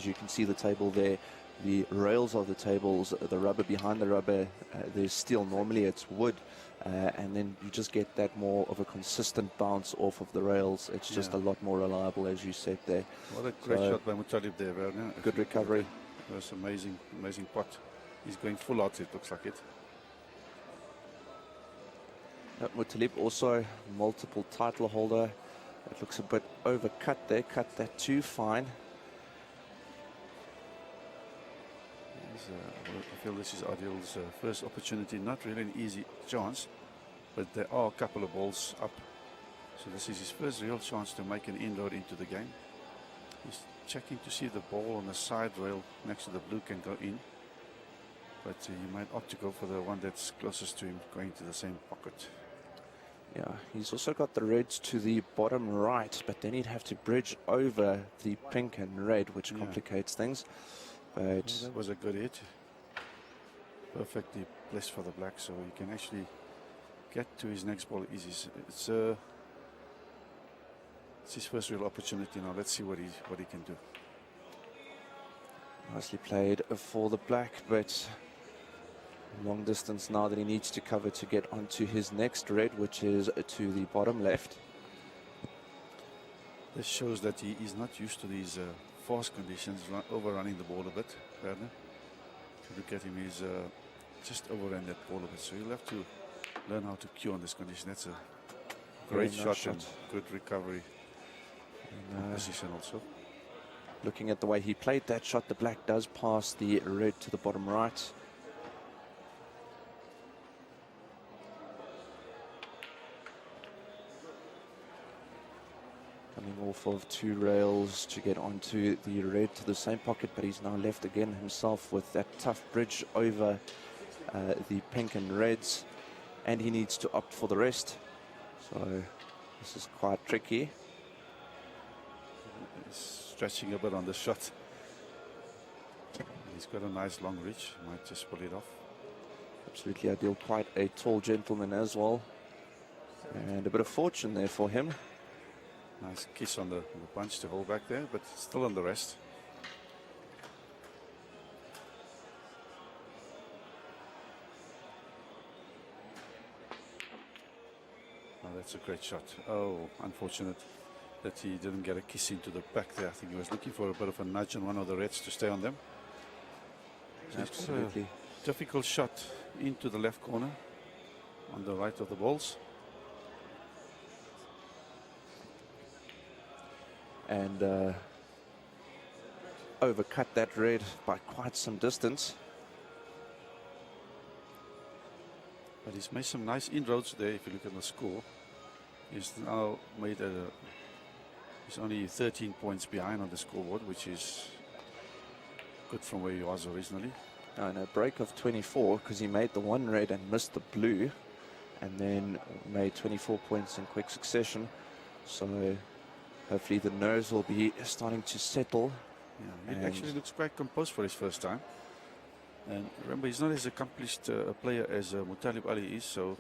you can see the table there, the rails of the tables, the rubber behind the rubber, there's steel. Normally it's wood, and then you just get that more of a consistent bounce off of the rails. It's just a lot more reliable, as you said there. What a great shot by Mutalib there, Werner. Good recovery. It was amazing, amazing pot. He's going full out, it looks like it. Mutalib also multiple title holder. It looks a bit overcut there, cut that too fine. I feel this is Adil's first opportunity, not really an easy chance, but there are a couple of balls up. So this is his first real chance to make an inroad into the game. He's checking to see if the ball on the side rail next to the blue can go in. But he might opt to go for the one that's closest to him, going to the same pocket. Yeah, he's also got the reds to the bottom right, but then he'd have to bridge over the pink and red, which complicates things. But that was a good hit. Perfectly placed for the black, so he can actually get to his next ball easy. It's his first real opportunity now. Let's see what he can do. Nicely played for the black, but long distance now that he needs to cover to get onto his next red, which is to the bottom left. This shows that he is not used to these fast conditions, overrunning the ball a bit, Werner. If you look at him, he's just overrun that ball a bit, so he'll have to learn how to cue on this condition. That's a great shot and good recovery and position also. Looking at the way he played that shot, the black does pass the red to the bottom right. Coming off of two rails to get onto the red to the same pocket, but he's now left again himself with that tough bridge over the pink and reds, and he needs to opt for the rest. So this is quite tricky. He's stretching a bit on the shot. He's got a nice long reach. He might just pull it off. Absolutely Ideal, quite a tall gentleman as well, and a bit of fortune there for him. Nice kiss on the punch to hold back there, but still on the rest. Oh, that's a great shot. Oh, unfortunate that he didn't get a kiss into the back there. I think he was looking for a bit of a nudge on one of the reds to stay on them. So absolutely. Difficult shot into the left corner on the right of the balls. And overcut that red by quite some distance. But he's made some nice inroads there. If you look at the score, he's now made he's only 13 points behind on the scoreboard, which is good from where he was originally. And a break of 24, because he made the one red and missed the blue, and then made 24 points in quick succession. So hopefully the nerves will be starting to settle. Yeah, he actually looks quite composed for his first time. And remember, he's not as accomplished a player as Mutalib Ali is, so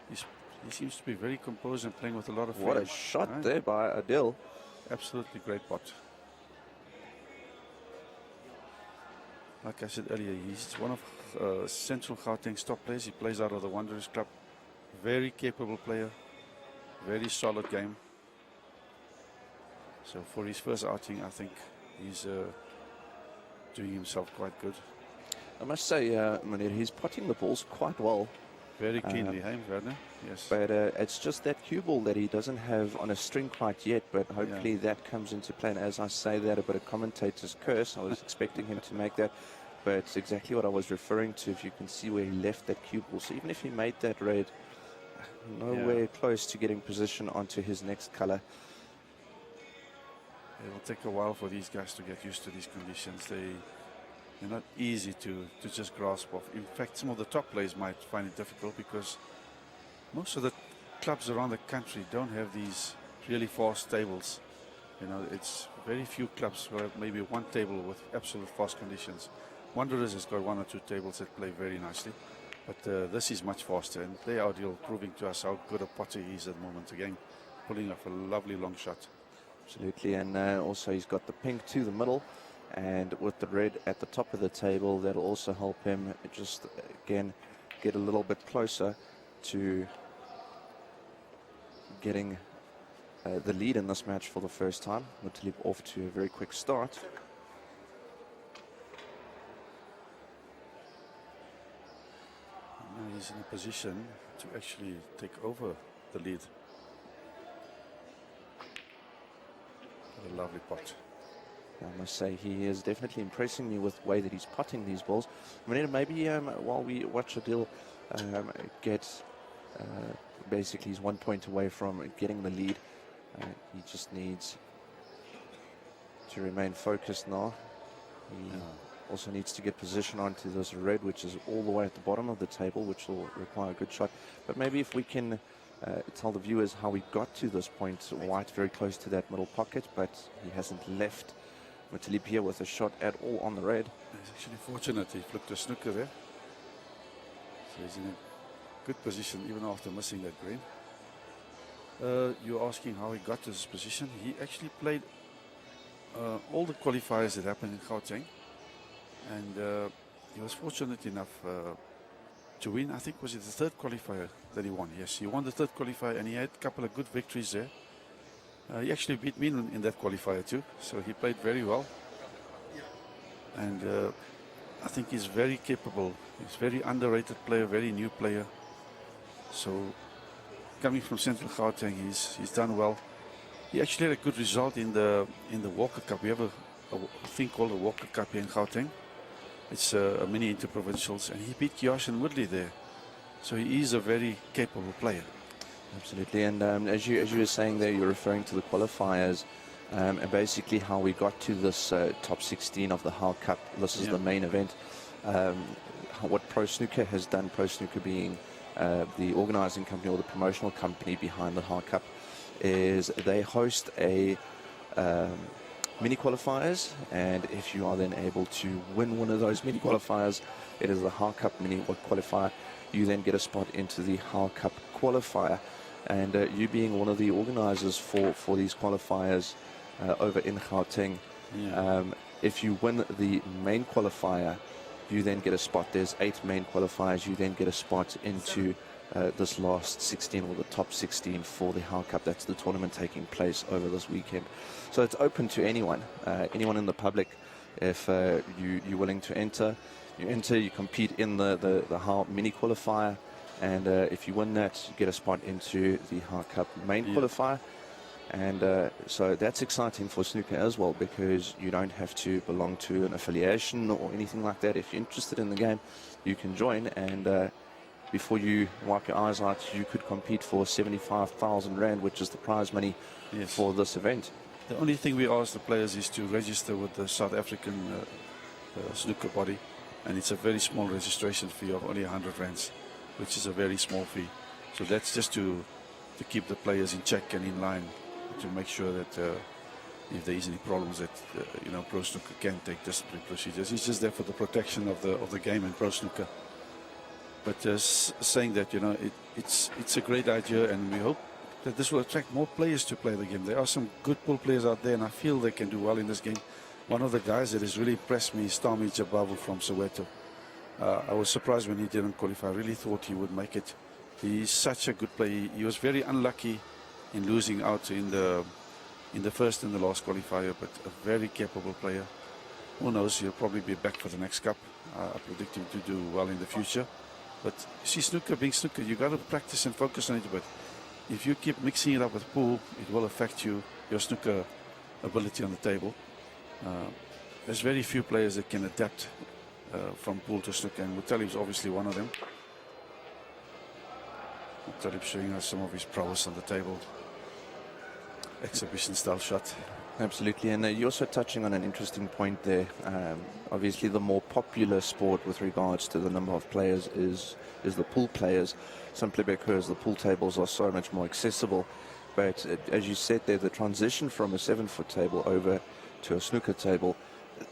he seems to be very composed and playing with a lot of freedom. What a shot there by Adil. Absolutely great pot. Like I said earlier, he's one of Central Gauteng's top players. He plays out of the Wanderers Club. Very capable player. Very solid game. So for his first outing, I think he's doing himself quite good. I must say, Munir, he's potting the balls quite well. Very keenly, hey, Werner? Yes. But it's just that cue ball that he doesn't have on a string quite yet, but hopefully that comes into play. And as I say that, a bit of commentator's curse. I was expecting him to make that, but it's exactly what I was referring to. If you can see where he left that cue ball. So even if he made that red, nowhere close to getting position onto his next color. It will take a while for these guys to get used to these conditions. They're not easy to just grasp off. In fact, some of the top players might find it difficult because most of the clubs around the country don't have these really fast tables. You know, it's very few clubs who have maybe one table with absolute fast conditions. Wanderers has got one or two tables that play very nicely, but this is much faster, and they are Ideal proving to us how good a potter he is at the moment. Again, pulling off a lovely long shot. Absolutely, and also he's got the pink to the middle, And with the red at the top of the table, that'll also help him just, again, get a little bit closer to getting the lead in this match for the first time. Mutalib off to a very quick start. Now he's in a position to actually take over the lead. What a lovely pot. I must say he is definitely impressing me with the way that he's putting these balls. I mean, maybe while we watch Adil get basically he's 1 point away from getting the lead. He just needs to remain focused now. He also needs to get position onto this red, which is all the way at the bottom of the table, which will require a good shot. But maybe if we can tell the viewers how we got to this point. White very close to that middle pocket, but he hasn't left Mutalib here with a shot at all on the red. He's actually fortunate he flicked a snooker there. So he's in a good position even after missing that green. You're asking how he got to this position. He actually played all the qualifiers that happened in Gauteng, and he was fortunate enough to win. I think was it the third qualifier that he won. Yes, he won the third qualifier, and he had a couple of good victories there. He actually beat me in that qualifier too, so he played very well. And I think he's very capable. He's a very underrated player, very new player. So coming from Central Gauteng, he's done well. He actually had a good result in the Walker Cup. We have a thing called the Walker Cup here in Gauteng. It's a mini interprovincials, and he beat Kiarshan Woodley there. So he is a very capable player. Absolutely, and as you were saying there, you're referring to the qualifiers, and basically how we got to this top 16 of the Hal Cup. This is the main event. What Pro Snooker has done, Pro Snooker being the organizing company or the promotional company behind the Hal Cup, is they host a mini qualifiers, and if you are then able to win one of those mini qualifiers, it is the Hal Cup mini qualifier. You then get a spot into the Hal Cup qualifier, and you being one of the organizers for these qualifiers over in Gauteng, if you win the main qualifier, you then get a spot. There's 8 main qualifiers. You then get a spot into this last 16 or the top 16 for the Hal Cup. That's the tournament taking place over this weekend. So it's open to anyone, anyone in the public. If you're willing to enter, you enter, you compete in the Hal mini qualifier, and if you win that, you get a spot into the Hal Cup main qualifier. And so that's exciting for snooker as well, because you don't have to belong to an affiliation or anything like that. If you're interested in the game, you can join, and before you wipe your eyes out, you could compete for 75,000 Rand, which is the prize money for this event. The only thing we ask the players is to register with the South African snooker body, and it's a very small registration fee of only 100 Rands, which is a very small fee. So that's just to keep the players in check and in line, to make sure that if there is any problems that Pro Snooker can take disciplinary procedures. It's just there for the protection of the game and Pro Snooker. But saying that, it's a great idea, and we hope that this will attract more players to play the game. There are some good pool players out there, and I feel they can do well in this game. One of the guys that has really impressed me is Tami Jabavu from Soweto. I was surprised when he didn't qualify. I really thought he would make it. He's such a good player. He was very unlucky in losing out in the first and the last qualifier, but a very capable player. Who knows, he'll probably be back for the next cup. I predict him to do well in the future. But you see, snooker being snooker, you got to practice and focus on it. But if you keep mixing it up with pool, it will affect your snooker ability on the table. There's very few players that can adapt from pool to snooker, and Mutalib is obviously one of them. Mutalib showing us some of his prowess on the table. Exhibition style shot. Absolutely, and you're also touching on an interesting point there. Obviously, the more popular sport with regards to the number of players is the pool players, simply because the pool tables are so much more accessible. But as you said there, the transition from a 7-foot table over to a snooker table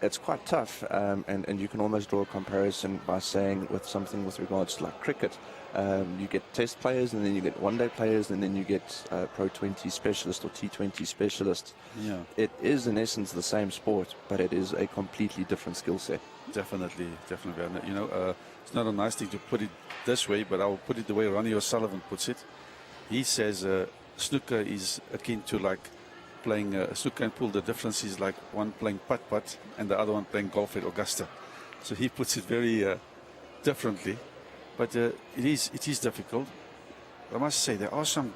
it's quite tough, and you can almost draw a comparison by saying with something with regards to like cricket. You get test players, and then you get one-day players, and then you get Pro 20 specialists or T20 specialists. Yeah, It is in essence the same sport, but it is a completely different skill set. definitely, definitely. And, you know, it's not a nice thing to put it this way, but I'll put it the way Ronnie O'Sullivan puts it. He says snooker is akin to like playing snooker and pool. The difference is like one playing putt-putt and the other one playing golf at Augusta. So he puts it very differently, but it is difficult. I must say there are some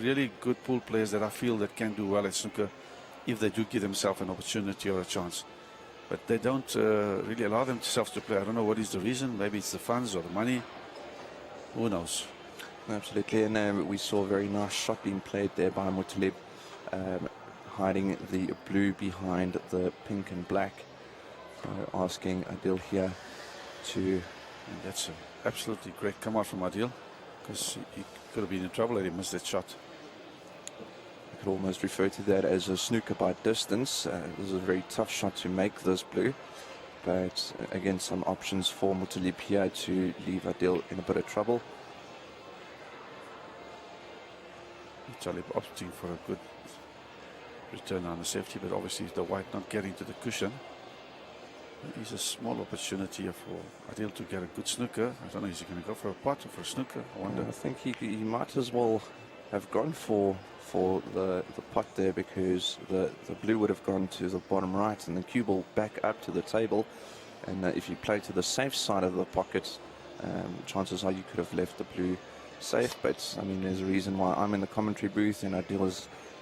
really good pool players that I feel that can do well at snooker if they do give themselves an opportunity or a chance. But they don't really allow themselves to play. I don't know what is the reason. Maybe it's the funds or the money. Who knows? Absolutely, and we saw a very nice shot being played there by Mutalib, hiding the blue behind the pink and black. So asking Adil here to... And that's an absolutely great come out from Adil, because he could have been in trouble had he missed that shot. I could almost refer to that as a snooker by distance. This is a very tough shot to make this blue, but again some options for Mutalib here to leave Adil in a bit of trouble. Mutalib opting for a good return on the safety, but obviously the white not getting to the cushion. It's a small opportunity for Adil to get a good snooker. I don't know, is he going to go for a pot or for a snooker? I wonder. I think he might as well have gone for the pot there, because the blue would have gone to the bottom right and the cue ball back up to the table. And if you play to the safe side of the pocket, chances are you could have left the blue safe. But I mean, there's a reason why I'm in the commentary booth and Adil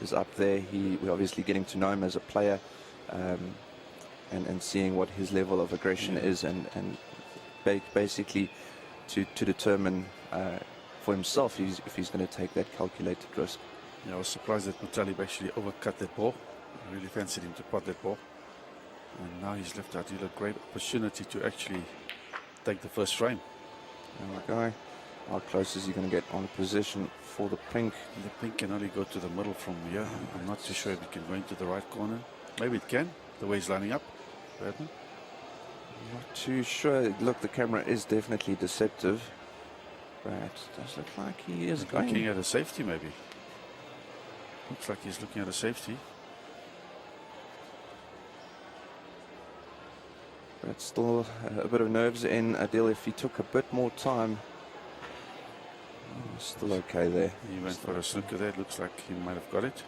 is up there. We're obviously getting to know him as a player, and seeing what his level of aggression is, and basically to determine for himself if he's going to take that calculated risk. Yeah, I was surprised that Mutalib actually overcut that ball. I really fancied him to pot that ball. And now he's left Adil a great opportunity to actually take the first frame. There we go. How close is he going to get on position for the pink? The pink can only go to the middle from here. I'm not too sure if it can go into the right corner. Maybe it can, the way he's lining up. I'm not too sure. Look, the camera is definitely deceptive, but it does look like he is looking at a safety, maybe. Looks like he's looking at a safety. But still a bit of nerves in Adil. If he took a bit more time, still okay there. He went for a snooker there. Looks like he might have got it.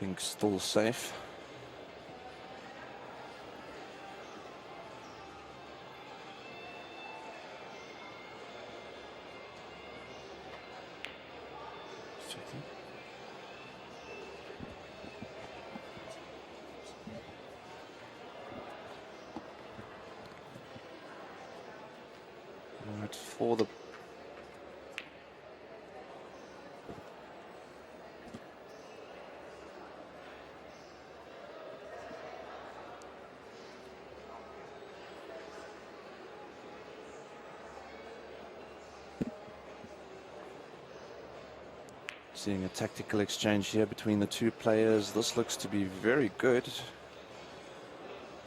Pink still safe. Right, for the seeing a tactical exchange here between the two players. This looks to be very good.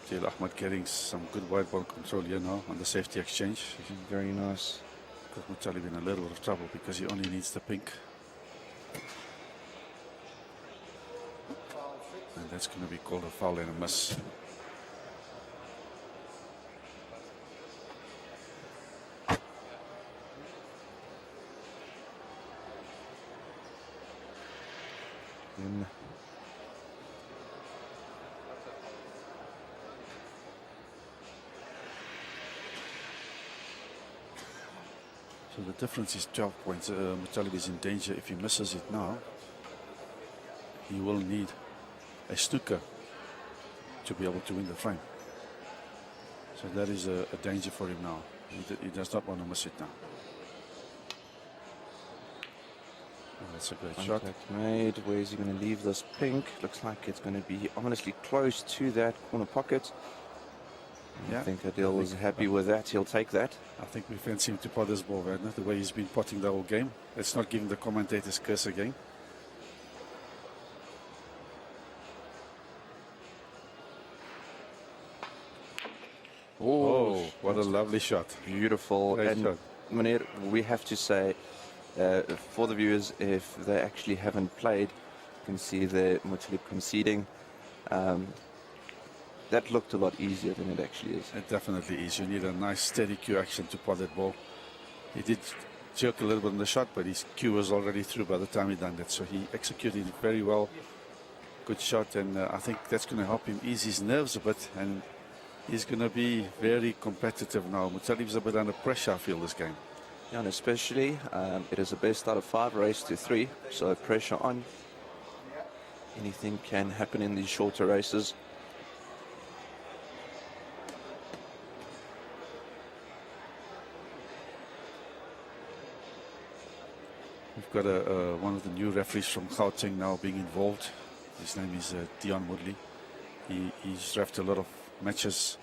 Jail Ahmed getting some good wide ball control here now on the safety exchange. Very nice. Got Mutalib in a little bit of trouble because he only needs the pink. And that's going to be called a foul and a miss. So the difference is 12 points. Mutalib is in danger. If he misses it now, he will need a snooker to be able to win the frame. So that is a danger for him now. He does not want to miss it now. Oh, that's a great shot. Contact made. Where is he going to leave this pink? Looks like it's going to be honestly close to that corner pocket. Yeah. I think Adil was happy with that. He'll take that. I think we fancy him to pot this ball, Werner, the way he's been potting the whole game. Let's not give him the commentator's curse again. Oh, what a lovely shot. Beautiful. Great and shot. Meneer, we have to say, for the viewers, if they actually haven't played, you can see the Muttalib conceding. That looked a lot easier than it actually is. It definitely is. You need a nice steady cue action to pot that ball. He did jerk a little bit on the shot, but his cue was already through by the time he done that. So he executed it very well. Good shot, and I think that's going to help him ease his nerves a bit, and he's going to be very competitive now. Muttalib's a bit under pressure, I feel, this game. Yeah, and especially, it is a best out of 5 race to 3, so pressure on. Anything can happen in these shorter races. We've got one of the new referees from Gauteng now being involved. His name is Dion Woodley. He's reffed a lot of matches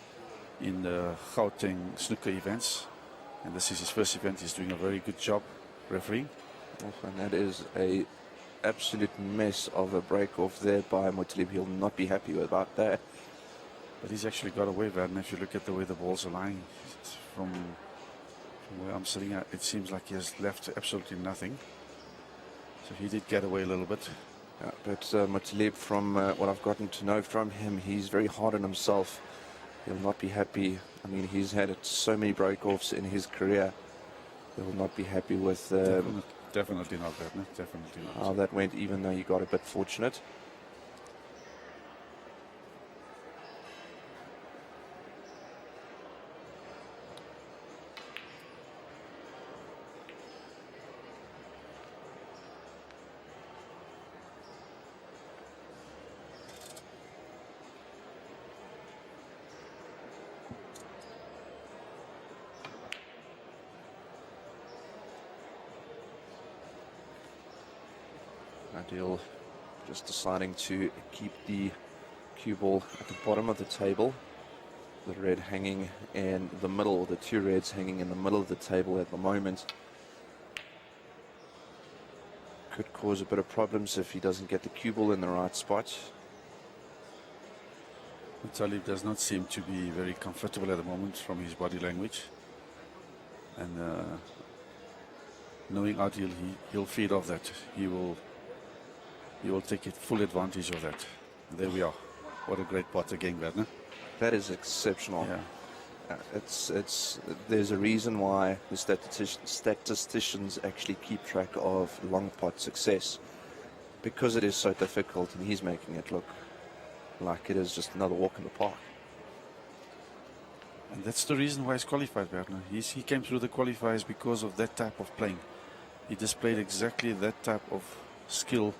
in the Gauteng snooker events, and this is his first event. He's doing a very good job refereeing. And that is a absolute mess of a break off there by Muttalib. He'll not be happy about that. But he's actually got away with that, and if you look at the way the balls are lying, from where I'm sitting at, it seems like he has left absolutely nothing. So he did get away a little bit. Yeah, but Muttalib, from what I've gotten to know from him, he's very hard on himself. He'll not be happy. I mean, he's had so many break-offs in his career. He'll not be happy with definitely not that, no? Definitely not. how that went, even though you got a bit fortunate. Adil just deciding to keep the cue ball at the bottom of the table. The red hanging in the middle, the 2 reds hanging in the middle of the table at the moment. Could cause a bit of problems if he doesn't get the cue ball in the right spot. Muttalib does not seem to be very comfortable at the moment from his body language. And knowing Adil, he'll feed off that. He will take full advantage of that. And there we are. What a great pot again, Werner. That is exceptional. Yeah. There's a reason why the statisticians actually keep track of long pot success, because it is so difficult, and he's making it look like it is just another walk in the park. And that's the reason why he's qualified, Werner. He came through the qualifiers because of that type of playing. He displayed exactly that type of skill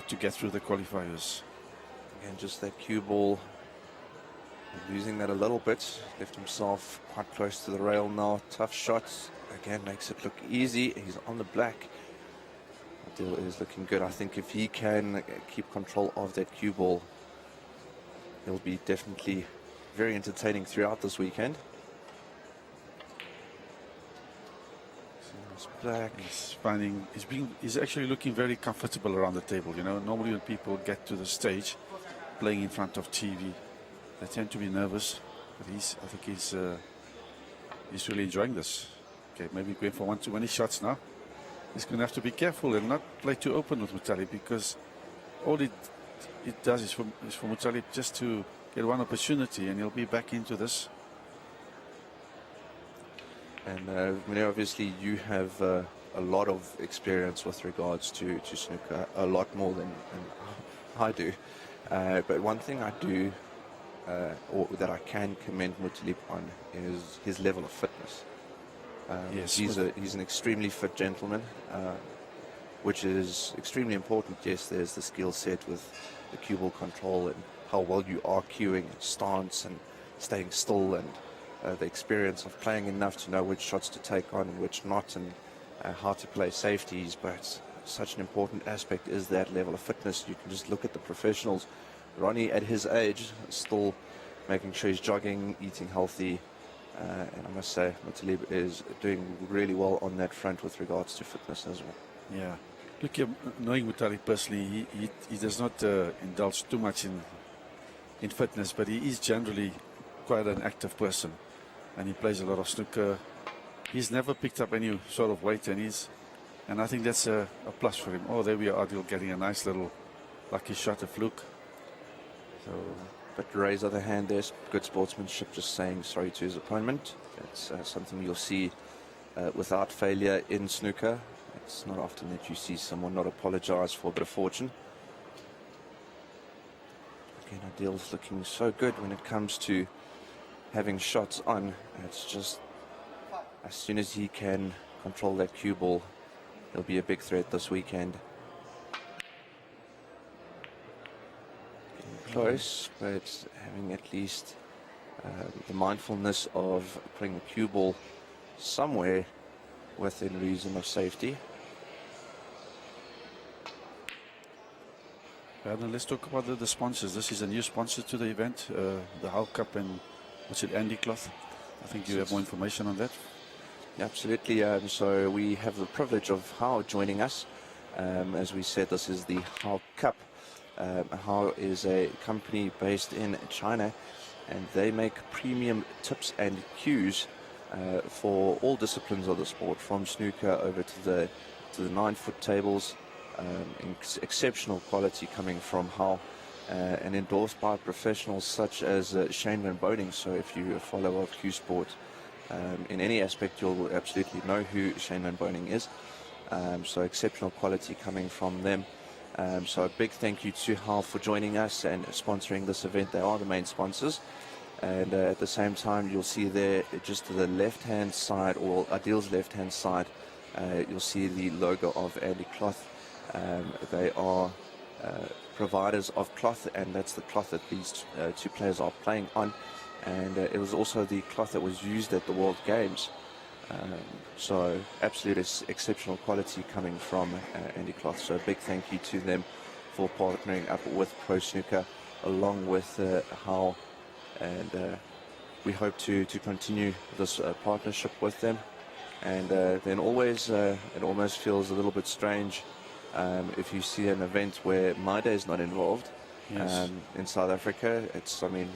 to get through the qualifiers. And just that cue ball, losing that a little bit, left himself quite close to the rail now. Tough shot, again makes it look easy. He's on the black. Adil is looking good. I think if he can keep control of that cue ball, he'll be definitely very entertaining throughout this weekend. Black. He's actually looking very comfortable around the table. You know, normally when people get to the stage playing in front of TV, they tend to be nervous, but I think he's really enjoying this. Okay, maybe going for one too many shots now. He's going to have to be careful and not play too open with Muttalib, because all it does is for Muttalib just to get one opportunity, and he'll be back into this. And obviously you have a lot of experience with regards to snooker, a lot more than I do. But one thing I do, or that I can commend Muttalib on, is his level of fitness. Yes, he's an extremely fit gentleman, which is extremely important. Yes, there's the skill set with the cue ball control and how well you are cueing, and stance and staying still, and the experience of playing enough to know which shots to take on and which not, and how to play safeties. But such an important aspect is that level of fitness. You can just look at the professionals. Ronnie, at his age, still making sure he's jogging, eating healthy. And I must say, Muttalib is doing really well on that front with regards to fitness as well. Yeah. Look, knowing Muttalib personally, he does not indulge too much in fitness, but he is generally quite an active person. And he plays a lot of snooker. He's never picked up any sort of weight, and I think that's a plus for him. Oh, there we are, Adil getting a nice little lucky shot, a fluke. So, but raise other hand there, good sportsmanship, just saying sorry to his opponent. It's something you'll see without failure in snooker. It's not often that you see someone not apologize for a bit of fortune. Again, Adil's looking so good when it comes to having shots on. It's just as soon as he can control that cue ball, he'll be a big threat this weekend. Getting close, but having at least the mindfulness of putting the cue ball somewhere within reason of safety. Now let's talk about the sponsors. This is a new sponsor to the event, the Hull Cup and what's it, Andy Cloth. I think you have more information on that. Absolutely. So we have the privilege of Hull joining us. As we said, this is the Hull Cup. Hull is a company based in China, and they make premium tips and cues for all disciplines of the sport, from snooker over to the 9-foot tables. Exceptional quality coming from Hull, and endorsed by professionals such as Shane Van Boning. So if you're a follower of Q Sport in any aspect, you'll absolutely know who Shane Van Boning is. So exceptional quality coming from them. So a big thank you to Hull for joining us and sponsoring this event. They are the main sponsors. And at the same time, you'll see there, just to the left-hand side, or Adil's left-hand side, you'll see the logo of Andy Cloth. They are providers of cloth, and that's the cloth that these two players are playing on. And it was also the cloth that was used at the World Games. So absolute exceptional quality coming from Andy Cloth. So a big thank you to them for partnering up with Pro Snooker along with Hull. And we hope to continue this partnership with them. And then always, it almost feels a little bit strange if you see an event where My Day is not involved. Yes. In South Africa,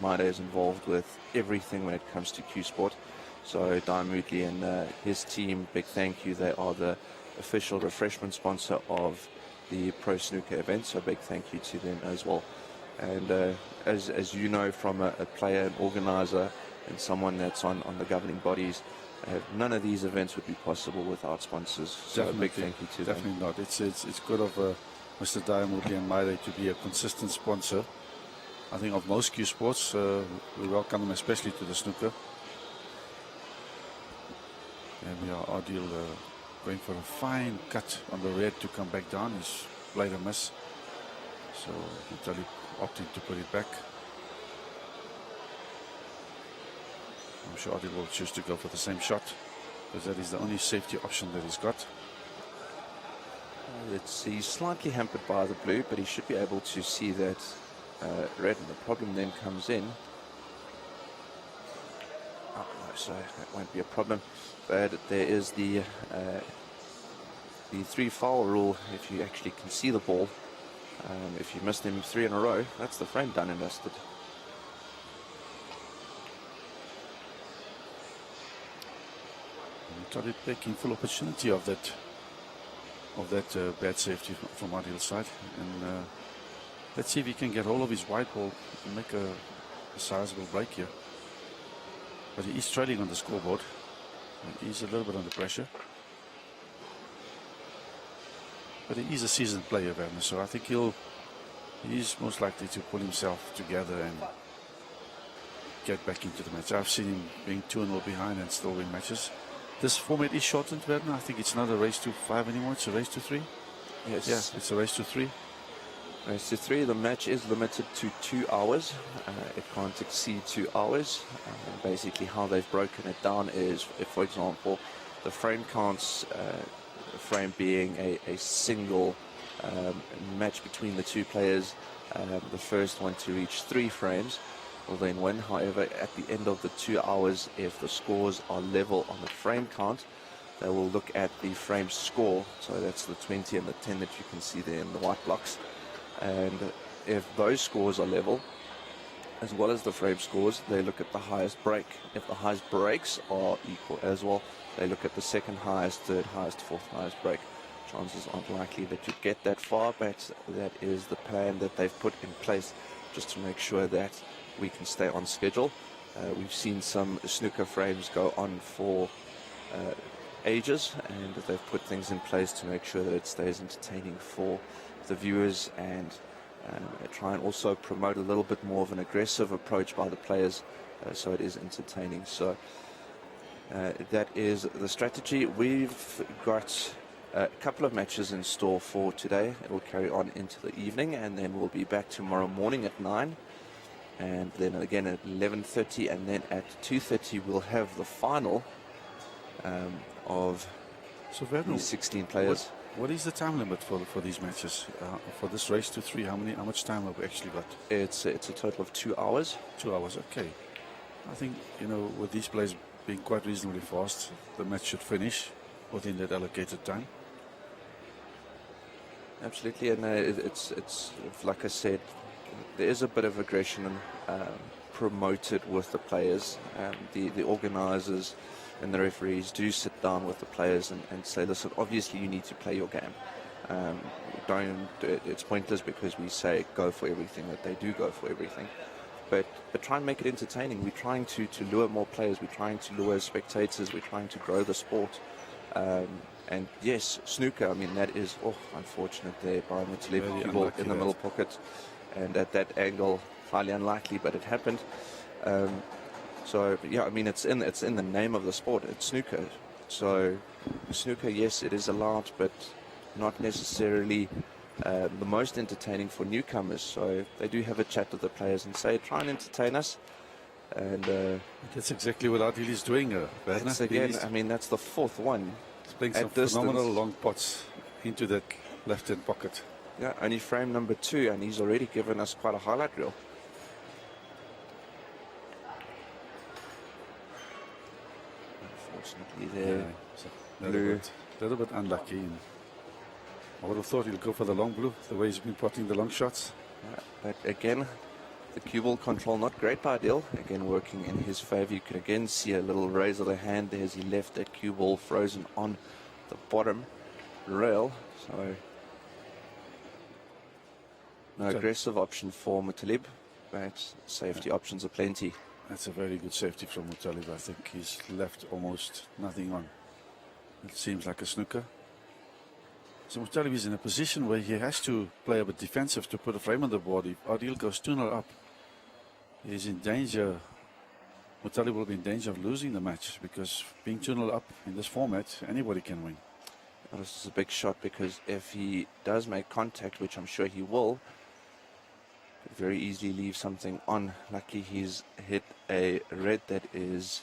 My Day is involved with everything when it comes to Q Sport. So Diane Moodley and his team, big thank you. They are the official refreshment sponsor of the Pro Snooker event. So big thank you to them as well. And as you know, from a player, an organizer, and someone that's on the governing bodies, none of these events would be possible without sponsors. So Definitely, a big thank you to them. definitely not. It's good of Mr. Diamond and Maide to be a consistent sponsor. I think of most Q Sports, we welcome them especially to the snooker. And we are Adil going for a fine cut on the red to come back down. He's played a miss. So Italy opting to put it back. I'm sure Adil will choose to go for the same shot, because that is the only safety option that he's got. He's slightly hampered by the blue, but he should be able to see that red. And the problem then comes in. Oh, no, so that won't be a problem. But there is the 3-foul rule. If you actually can see the ball, if you miss them 3 in a row, that's the frame done and dusted. Started taking full opportunity of that bad safety from Adil's side, and let's see if he can get hold of his white ball and make a sizable break here. But he is trailing on the scoreboard. He's a little bit under pressure, but he is a seasoned player, Werner, so I think he's most likely to pull himself together and get back into the match. I've seen him being 2-0 behind and still win matches. This format is shortened, Werner. I think it's not a race to 5 anymore. It's a race to 3. Yes. Yeah, it's a race to 3. Race to 3. The match is limited to 2 hours. It can't exceed 2 hours. Basically, how they've broken it down is, if, for example, the frame counts, frame being a single match between the two players, the first one to reach 3 frames will then win. However, at the end of the 2 hours, if the scores are level on the frame count, they will look at the frame score. So that's the 20 and the 10 that you can see there in the white blocks. And if those scores are level, as well as the frame scores, they look at the highest break. If the highest breaks are equal as well, they look at the second highest, third highest, fourth highest break. Chances aren't likely that you'd get that far, but that is the plan that they've put in place just to make sure that we can stay on schedule. We've seen some snooker frames go on for ages, and they've put things in place to make sure that it stays entertaining for the viewers, and try and also promote a little bit more of an aggressive approach by the players, so it is entertaining. So that is the strategy. We've got a couple of matches in store for today. It will carry on into the evening, and then we'll be back tomorrow morning at 9, and then again at 11:30, and then at 2:30 we'll have the final of these 16 players. What is the time limit for these matches? For this race to 3, how much time have we actually got? It's a total of 2 hours. 2 hours, okay. I think, with these players being quite reasonably fast, the match should finish within that allocated time. Absolutely, and it's like I said, there is a bit of aggression promoted with the players. The organisers and the referees do sit down with the players and say, listen, obviously you need to play your game. It's pointless because we say go for everything, that they do go for everything. But try and make it entertaining. We're trying to lure more players. We're trying to lure spectators. We're trying to grow the sport. And yes, snooker, I mean, that is, unfortunate there by Mutalev cue ball in the middle pocket. And at that angle, highly unlikely, but it happened. So, yeah, I mean, it's in the name of the sport. It's snooker. So, snooker, yes, it is allowed, but not necessarily the most entertaining for newcomers. So, they do have a chat with the players and say, try and entertain us. And that's exactly what Adil is doing. That's again, I mean, that's the fourth one. He's playing some phenomenal long pots into that left-hand pocket. Yeah, only frame number 2, and he's already given us quite a highlight reel. Unfortunately, there, a little bit unlucky. And I would have thought he'll go for the long blue, the way he's been potting the long shots. Yeah, but again, the cue ball control not great by Adil. Again, working in his favour. You can again see a little raise of the hand there as he left that cue ball frozen on the bottom rail. So no aggressive option for Mutalev, but safety options are plenty. That's a very good safety from Mutalev. I think he's left almost nothing on. It seems like a snooker. So Mutalev is in a position where he has to play a bit defensive to put a frame on the board. If Adil goes 2-0 up, he's in danger. Mutalev will be in danger of losing the match, because being 2-0 up in this format, anybody can win. Well, this is a big shot, because if he does make contact, which I'm sure he will, could very easily leave something on. Lucky he's hit a red that is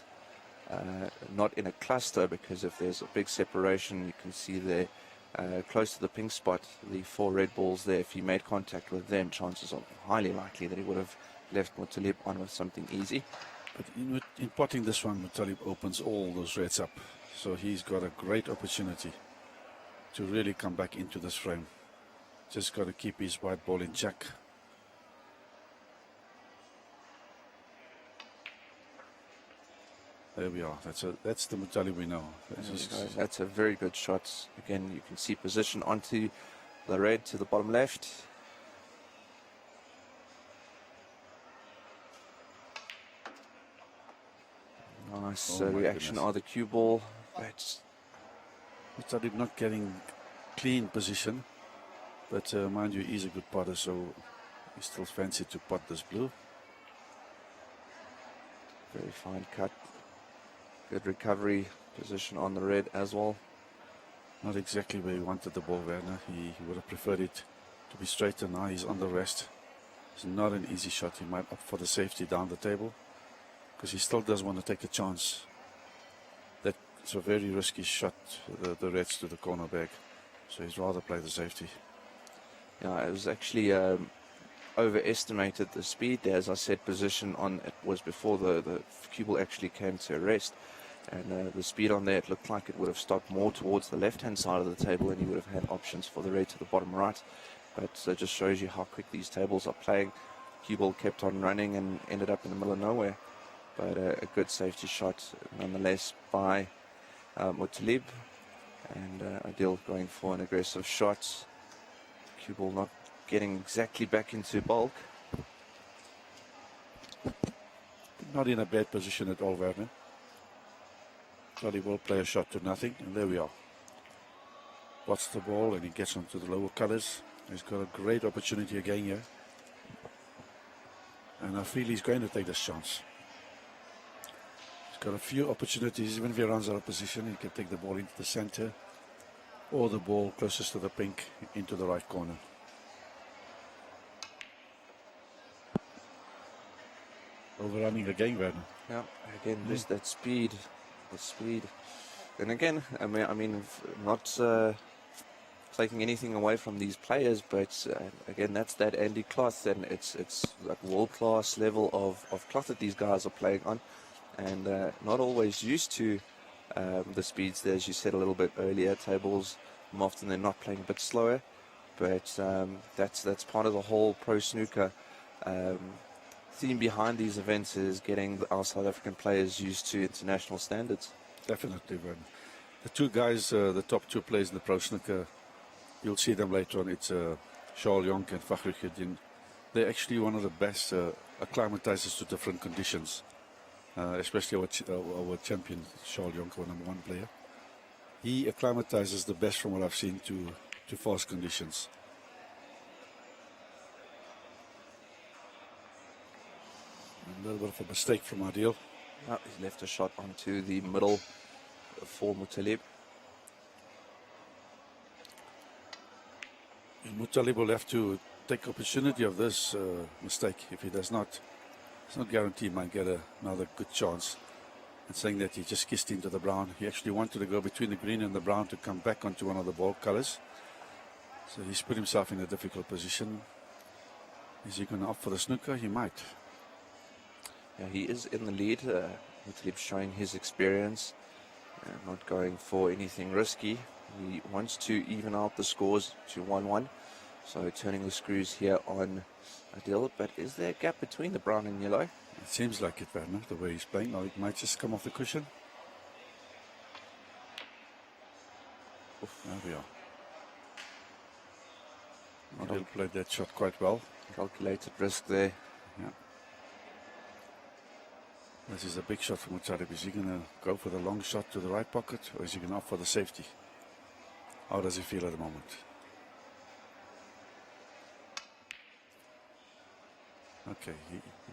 not in a cluster, because if there's a big separation, you can see there close to the pink spot, the 4 red balls there. If he made contact with them, chances are highly likely that he would have left Mutalev on with something easy. But in potting this one, Mutalev opens all those reds up. So he's got a great opportunity to really come back into this frame. Just got to keep his white ball in check. There we are. That's the Mutalev we know. That's a very good shot. Again, you can see position onto the red to the bottom left. Nice reaction on the cue ball. Mutalev not getting clean position, but mind you, he's a good potter, so he still fancy to pot this blue. Very fine cut. Good recovery position on the red as well. Not exactly where he wanted the ball, Werner. He would have preferred it to be straighter. Now he's on the rest. It's not an easy shot. He might opt for the safety down the table, because he still does want to take a chance. That's a very risky shot, the reds to the corner bag. So he'd rather play the safety. Yeah, it was actually overestimated the speed there. As I said, position on it was before the cue ball actually came to rest. And the speed on there, it looked like it would have stopped more towards the left-hand side of the table, and you would have had options for the red to the bottom right. But it just shows you how quick these tables are playing. Cue ball kept on running and ended up in the middle of nowhere. But a good safety shot nonetheless by Mutalib. And Adil going for an aggressive shot. Cue ball not getting exactly back into bulk. Not in a bad position at all, Werner. Jolly will play a shot to nothing, and there we are. Watch the ball, and he gets onto the lower colours. He's got a great opportunity again here. And I feel he's going to take this chance. He's got a few opportunities, even if he runs out of position, he can take the ball into the centre, or the ball closest to the pink into the right corner. Overrunning again, Werner. Yeah, again, just that speed. The speed. And again, I mean not taking anything away from these players, but again, that's that Andy Cloth, and it's like world-class level of cloth that these guys are playing on, and not always used to the speeds there, as you said a little bit earlier. Tables, more often they're not playing a bit slower, but that's part of the whole pro snooker theme behind these events, is getting our South African players used to international standards. Definitely, Werner. The two guys, the top two players in the pro snooker, you'll see them later on. It's Charles Jonk and Fakhruddin. They're actually one of the best acclimatizers to different conditions, especially our champion, Charles Jonk, our #1 player. He acclimatizes the best from what I've seen to fast conditions. A little bit of a mistake from Adil. Oh, he's left a shot onto the middle for Mutalib. Mutalib will have to take opportunity of this mistake. If he does not, it's not guaranteed he might get another good chance. And saying that he just kissed into the brown. He actually wanted to go between the green and the brown to come back onto one of the ball colors. So he's put himself in a difficult position. Is he going to opt for the snooker? He might. Yeah, he is in the lead. Mutalib showing his experience, not going for anything risky. He wants to even out the scores to 1-1. So turning the screws here on Adil. But is there a gap between the brown and yellow? It seems like it, Werner, the way he's playing. Now it might just come off the cushion. Oof, there we are. Adil played that shot quite well. Calculated risk there. Yeah. This is a big shot from Mutalib. Is he going to go for the long shot to the right pocket, or is he going to opt for the safety? How does he feel at the moment? Okay,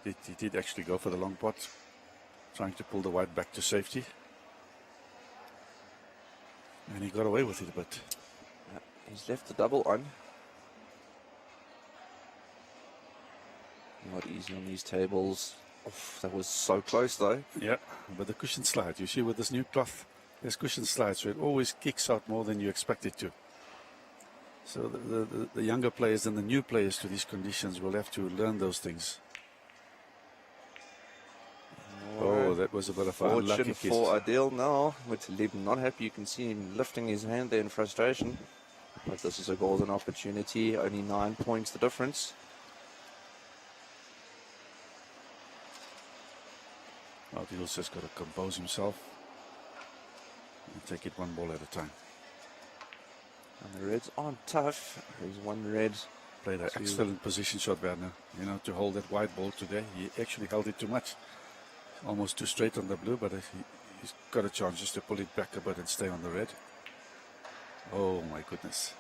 he did actually go for the long pot, trying to pull the white back to safety. And he got away with it a bit. He's left the double on. Not easy on these tables. Oof, that was so close though. Yeah, but the cushion slide, you see with this new cloth, there's cushion slides, so it always kicks out more than you expect it to. So the younger players and the new players to these conditions will have to learn those things. Oh, that was a bit of a unlucky kiss. For Adil now, Mutalib not happy. You can see him lifting his hand there in frustration. But this is a golden opportunity. Only 9 points the difference. Adil's just got to compose himself and take it one ball at a time. And the reds aren't tough. There's one red. Played an excellent position shot, Werner. You know, to hold that white ball today. He actually held it too much. Almost too straight on the blue, but he's got a chance just to pull it back a bit and stay on the red. Oh my goodness.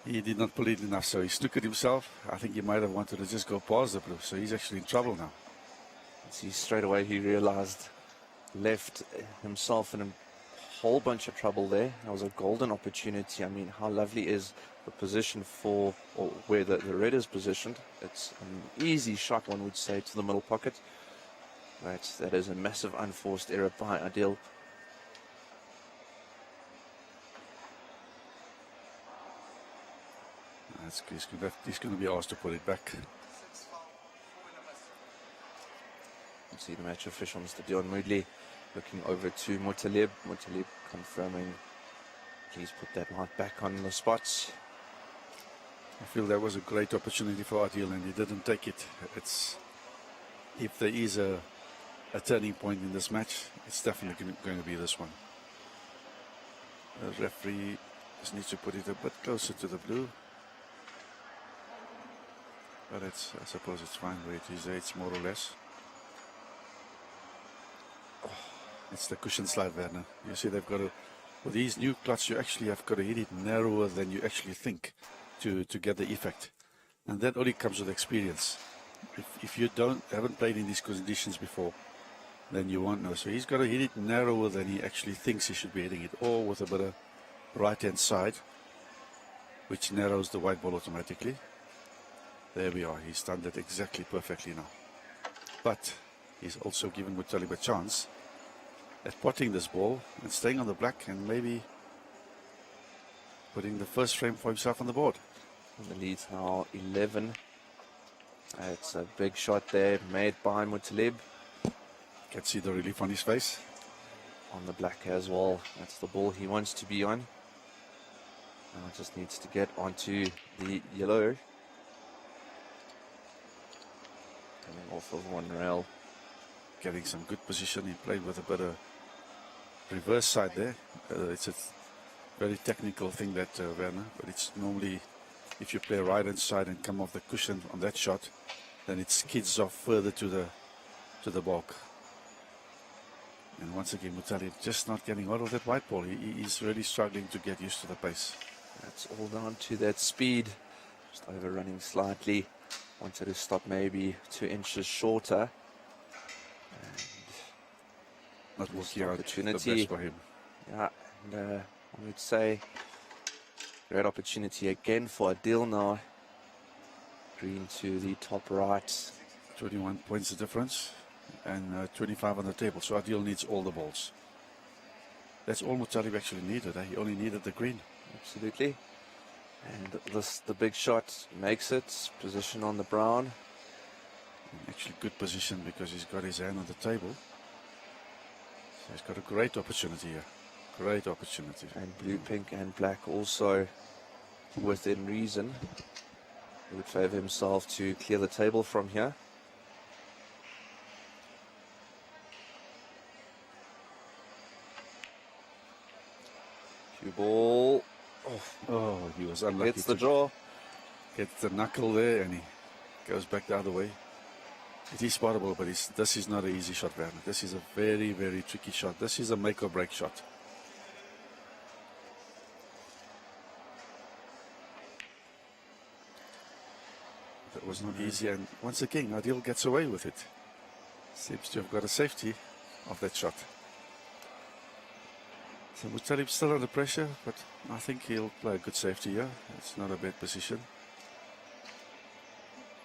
He did not pull it enough, so he snookered himself. I think he might have wanted to just go past the blue, so he's actually in trouble now. See, straight away he realized, left himself in a whole bunch of trouble there. That was a golden opportunity. I mean, how lovely is the position for, or where the red is positioned. It's an easy shot, one would say, to the middle pocket. But that is a massive unforced error by Adil. He's going to be asked to put it back. You see the match official, Mr. Dion Moodley, looking over to Mutalib. Mutalib confirming, please put that light back on the spots. I feel that was a great opportunity for Adil, and he didn't take it. If there is a turning point in this match, it's definitely going to be this one. The referee just needs to put it a bit closer to the blue. But I suppose it's fine where it is. It's more or less. It's the cushion slide, Werner. You see they've got to, with these new clutch, you actually have got to hit it narrower than you actually think to get the effect. And that only comes with experience. If you haven't played in these conditions before, then you won't know. So he's got to hit it narrower than he actually thinks he should be hitting it, or with a bit of right-hand side, which narrows the white ball automatically. There we are. He's done that exactly perfectly now. But he's also given Mutalib a chance at potting this ball and staying on the black and maybe putting the first frame for himself on the board. And the lead's now 11. It's a big shot there made by Mutalib. Can see the relief on his face. On the black as well. That's the ball he wants to be on. Now just needs to get onto the yellow. Coming off of one rail. Getting some good position. He played with a bit of reverse side there. It's a very technical thing that Werner, but it's normally if you play right hand side and come off the cushion on that shot, then it skids off further to the bulk. And once again, Mutalib just not getting out of that white ball. He's really struggling to get used to the pace. That's all down to that speed. Just overrunning slightly. Wanted to stop maybe 2 inches shorter. Not working out the best for him. Yeah, and I would say great opportunity again for Adil now. Green to the top right. 21 points the difference and 25 on the table. So Adil needs all the balls. That's all Mutalib actually needed. He only needed the green. Absolutely. And the big shot makes it. Position on the brown. Actually good position because he's got his hand on the table. So he's got a great opportunity here. Great opportunity. And blue, pink and black also within reason. He would favour himself to clear the table from here. Cue ball. Oh, he was unlucky. Gets the draw. Gets the knuckle there and he goes back the other way. It is spottable, but this is not an easy shot, Werner. This is a very, very tricky shot. This is a make or break shot. That was not easy, and once again, Adil gets away with it. Seems to have got a safety of that shot. So Mutalib still under pressure, but I think he'll play a good safety here. It's not a bad position.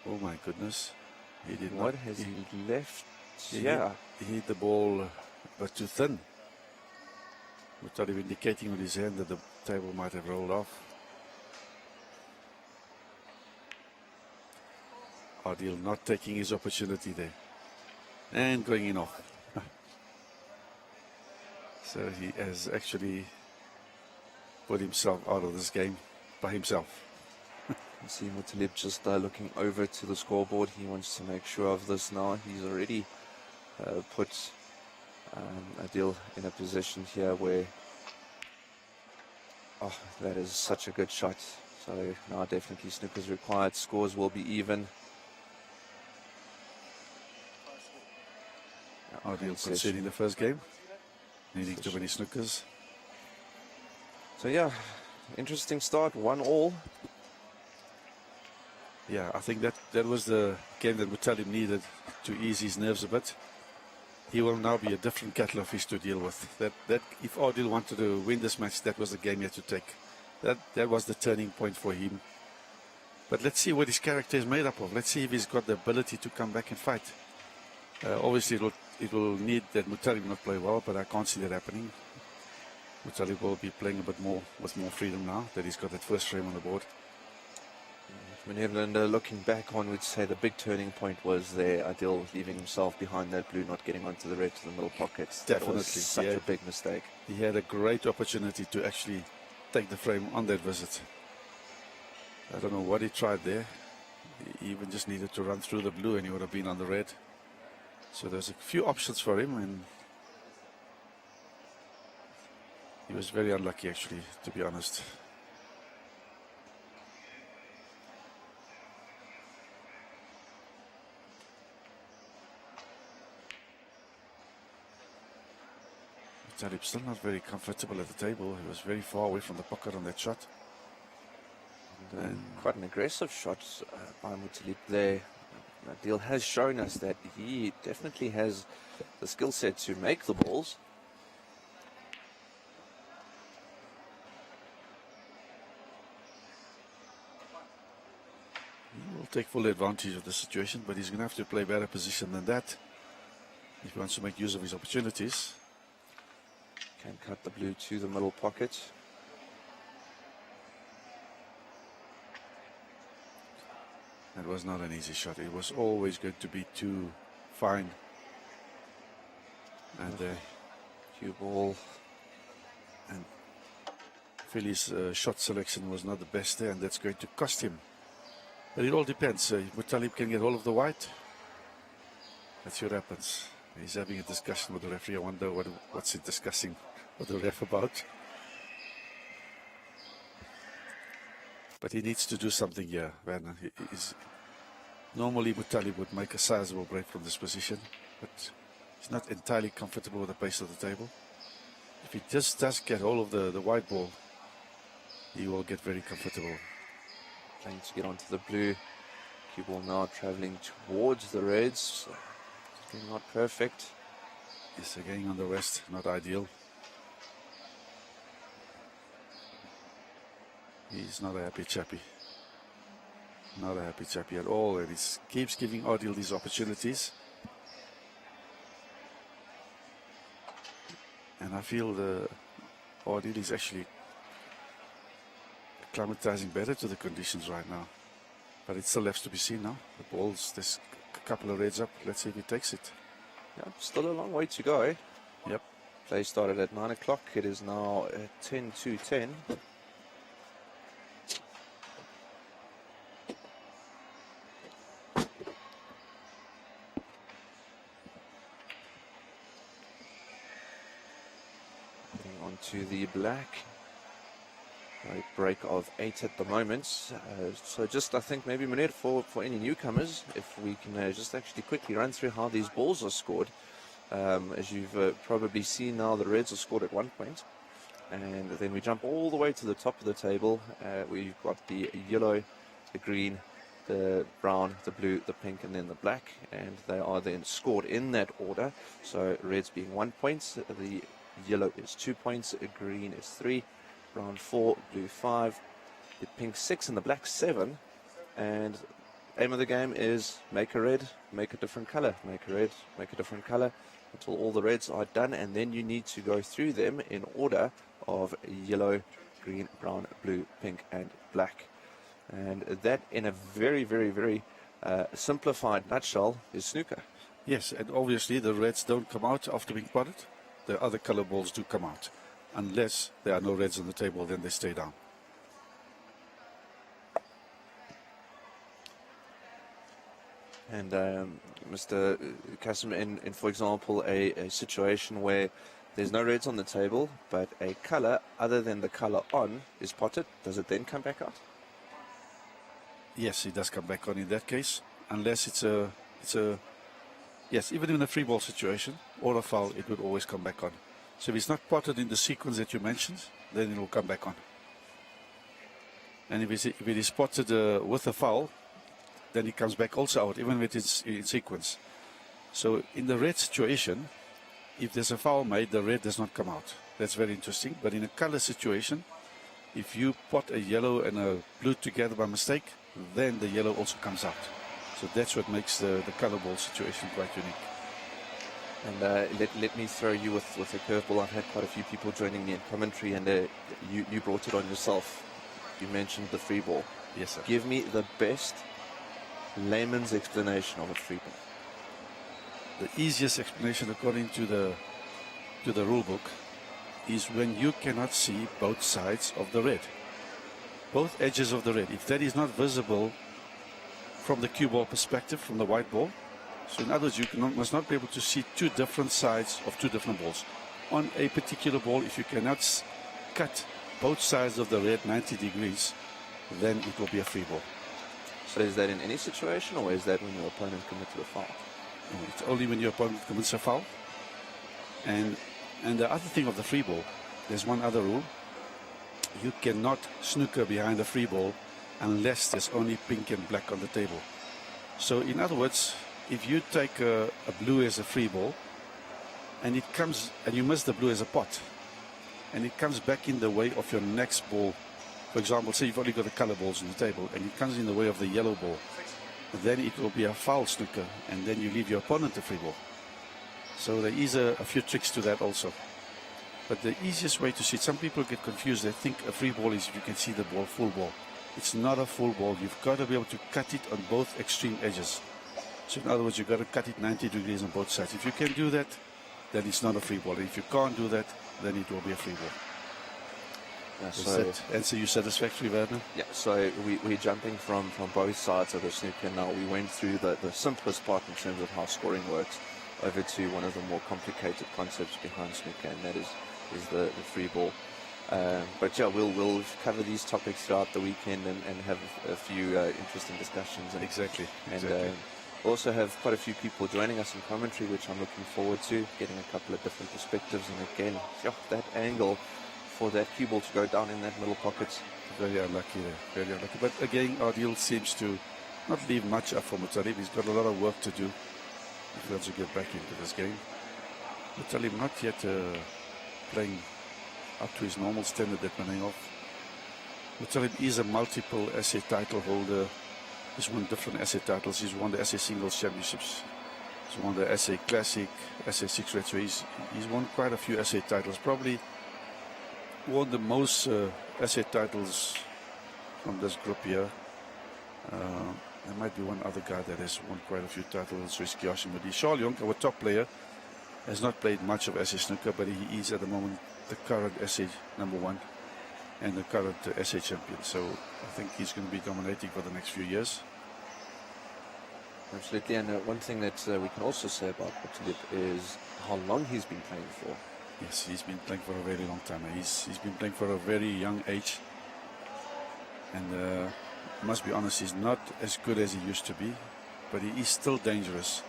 Oh my goodness. He did What not, has he left? He hit the ball but too thin. Mutalib indicating with his hand that the table might have rolled off. Adil not taking his opportunity there. And going in off. So he has actually put himself out of this game by himself. You see Mutalib just looking over to the scoreboard. He wants to make sure of this now. He's already put Adil in a position here where, oh, that is such a good shot. So now definitely Snooker's required. Scores will be even. Adil conceding the first game. Needing too many Snookers. So yeah, interesting start, 1-1. Yeah, I think that was the game that Mutalib needed to ease his nerves a bit. He will now be a different kettle of fish to deal with. That if Adil wanted to win this match, that was the game he had to take. That was the turning point for him. But let's see what his character is made up of. Let's see if he's got the ability to come back and fight. Obviously, it will need that Mutalib not play well, but I can't see that happening. Mutalib will be playing a bit more with more freedom now that he's got that first frame on the board. Meneer looking back on, would say the big turning point was there. Adil leaving himself behind that blue, not getting onto the red to the middle pockets. Definitely. That was such a big mistake. He had a great opportunity to actually take the frame on that visit. I don't know what he tried there. He even just needed to run through the blue and he would have been on the red. So there's a few options for him, and he was very unlucky, actually, to be honest. Talib still not very comfortable at the table. He was very far away from the pocket on that shot. And quite an aggressive shot by Muttalib there. Adil has shown us that he definitely has the skill set to make the balls. He will take full advantage of the situation, but he's going to have to play better position than that if he wants to make use of his opportunities. Can cut the blue to the middle pocket. That was not an easy shot. It was always going to be too fine. And cue ball. And Philly's shot selection was not the best there, and that's going to cost him. But it all depends. Muttalib can get all of the white. Let's see what happens. He's having a discussion with the referee. I wonder what's he discussing with the ref about. But he needs to do something here, Werner. Normally Muttalib would make a sizable break from this position, but he's not entirely comfortable with the pace of the table. If he just does get all of the white ball, he will get very comfortable. Playing to get onto the blue. Cue ball now traveling towards the reds. Still not perfect. Yes, again on the west, not ideal. He's not a happy chappy. Not a happy chappy at all. And he keeps giving Adil these opportunities. And I feel Adil is actually acclimatizing better to the conditions right now. But it still has to be seen now. The balls, there's a couple of reds up. Let's see if he takes it. Yeah, still a long way to go. Yep. Play started at 9 o'clock. It is now 10 to 10. On to the black. A break of 8 at the moment. So just, I think, maybe Meneer, for any newcomers, if we can just actually quickly run through how these balls are scored. As you've probably seen now, the reds are scored at 1 point. And then we jump all the way to the top of the table. We've got the yellow, the green, the brown, the blue, the pink, and then the black. And they are then scored in that order. So reds being 1 point, the yellow is 2 points, green is 3, brown 4, blue 5, the pink 6, and the black 7. And aim of the game is make a red, make a different color, make a red, make a different color, until all the reds are done. And then you need to go through them in order of yellow, green, brown, blue, pink, and black. And that, in a very, very, very simplified nutshell, is snooker. Yes, and obviously the reds don't come out after being potted. The other color balls do come out. Unless there are no reds on the table, then they stay down. And Mr. Kasim, in for example, a situation where there's no reds on the table, but a color other than the color on is potted, does it then come back out? Yes, it does come back on in that case, unless it's a yes, even in a free ball situation or a foul, it would always come back on. So if it's not potted in the sequence that you mentioned, then it will come back on. And if it is potted with a foul, then it comes back also out, even if it's in sequence. So in the red situation, if there's a foul made, the red does not come out. That's very interesting. But in a color situation, if you pot a yellow and a blue together by mistake, then the yellow also comes out. So that's what makes the color ball situation quite unique. And let me throw you with a curveball. I've had quite a few people joining me in commentary, and you brought it on yourself. You mentioned the free ball. Yes, sir. Give me the best layman's explanation of a free ball. The easiest explanation, according to the rule book, is when you cannot see both sides of the red, both edges of the red. If that is not visible from the cue ball perspective, from the white ball, so in other words, you must not be able to see two different sides of two different balls. On a particular ball, if you cannot cut both sides of the red 90 degrees, then it will be a free ball. So is that in any situation, or is that when your opponent commits a foul? It's only when your opponent commits a foul. And the other thing of the free ball, there's one other rule. You cannot snooker behind a free ball unless there's only pink and black on the table. So in other words, if you take a blue as a free ball, and it comes, and you miss the blue as a pot, and it comes back in the way of your next ball. For example, say you've only got the color balls on the table, and it comes in the way of the yellow ball, then it will be a foul snooker, and then you leave your opponent a free ball. So there is a few tricks to that also. But the easiest way to see it, some people get confused. They think a free ball is if you can see the ball, full ball. It's not a full ball. You've got to be able to cut it on both extreme edges. So in other words, you've got to cut it 90 degrees on both sides. If you can do that, then it's not a free ball. And if you can't do that, then it will be a free ball. Yeah, Does that answer you satisfactory, Werner? Yeah, so we're jumping from both sides of the snooker now. We went through the simplest part in terms of how scoring works over to one of the more complicated concepts behind snooker, and that is the free ball. But yeah, we'll cover these topics throughout the weekend and have a few interesting discussions. And, Exactly. And also have quite a few people joining us in commentary, which I'm looking forward to, getting a couple of different perspectives. And again, that angle for that cue ball to go down in that middle pocket. Very unlucky there, very unlucky. But again, Adil seems to not leave much up for Mutalib. He's got a lot of work to do if he wants to get back into this game. Mutalib not yet playing up to his normal standard at Manayov. Mutalib is a multiple SA title holder. He's won different SA titles. He's won the SA Singles Championships. He's won the SA Classic, SA 6 Red. So he's won quite a few SA titles. Probably won the most SA titles from this group here. There might be one other guy that has won quite a few titles. Rizky Hashimadi. Charles Young, our top player, has not played much of SA snooker, but he is at the moment the current SA #1 and the current SA champion. So I think he's going to be dominating for the next few years. Absolutely, and one thing that we can also say about Mutalib is how long he's been playing for. Yes, he's been playing for a very long time. He's been playing for a very young age. And must be honest, he's not as good as he used to be, but he is still dangerous.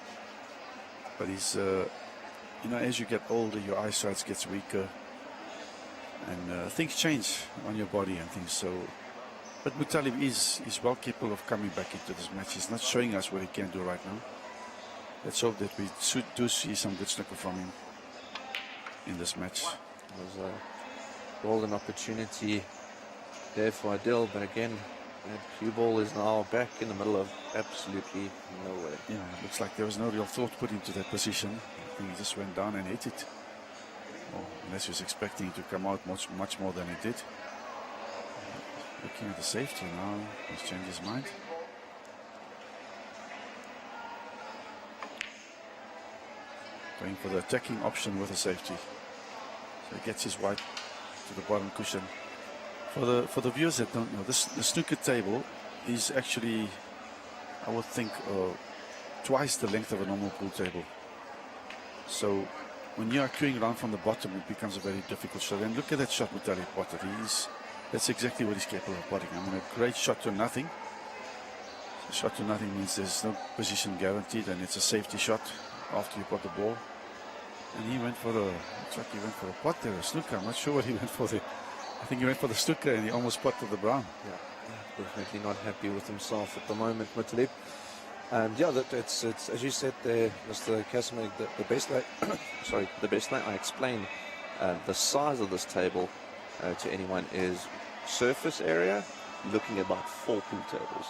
But he's, you know, as you get older, your eyesight gets weaker, and things change on your body and things. So, but Mutalib is well capable of coming back into this match. He's not showing us what he can do right now. Let's hope that we do see some good snooker from him in this match. It was a golden opportunity there for Adil, but again, that cue ball is now back in the middle of absolutely nowhere. Yeah, it looks like there was no real thought put into that position. I think he just went down and hit it. Well, unless he was expecting it to come out much more than it did. Looking at the safety now, he's changed his mind. Going for the attacking option with a safety. So he gets his white to the bottom cushion. For the viewers that don't know, the snooker table is actually, I would think, twice the length of a normal pool table. So when you are queuing around from the bottom, it becomes a very difficult shot. And look at that shot Mutalib potted. That's exactly what he's capable of potting. I mean, a great shot to nothing. A shot to nothing means there's no position guaranteed, and it's a safety shot after you pot the ball. And he went for looks like he went for a pot there, a snooker. I'm not sure what he went for there. I think he went for the snooker and he almost potted the brown. Yeah, definitely not happy with himself at the moment, Mutalib. Yeah, it's as you said there, Mr. Casimir, the best way, sorry, the best way I explain the size of this table to anyone is surface area, looking at about 4 pool tables.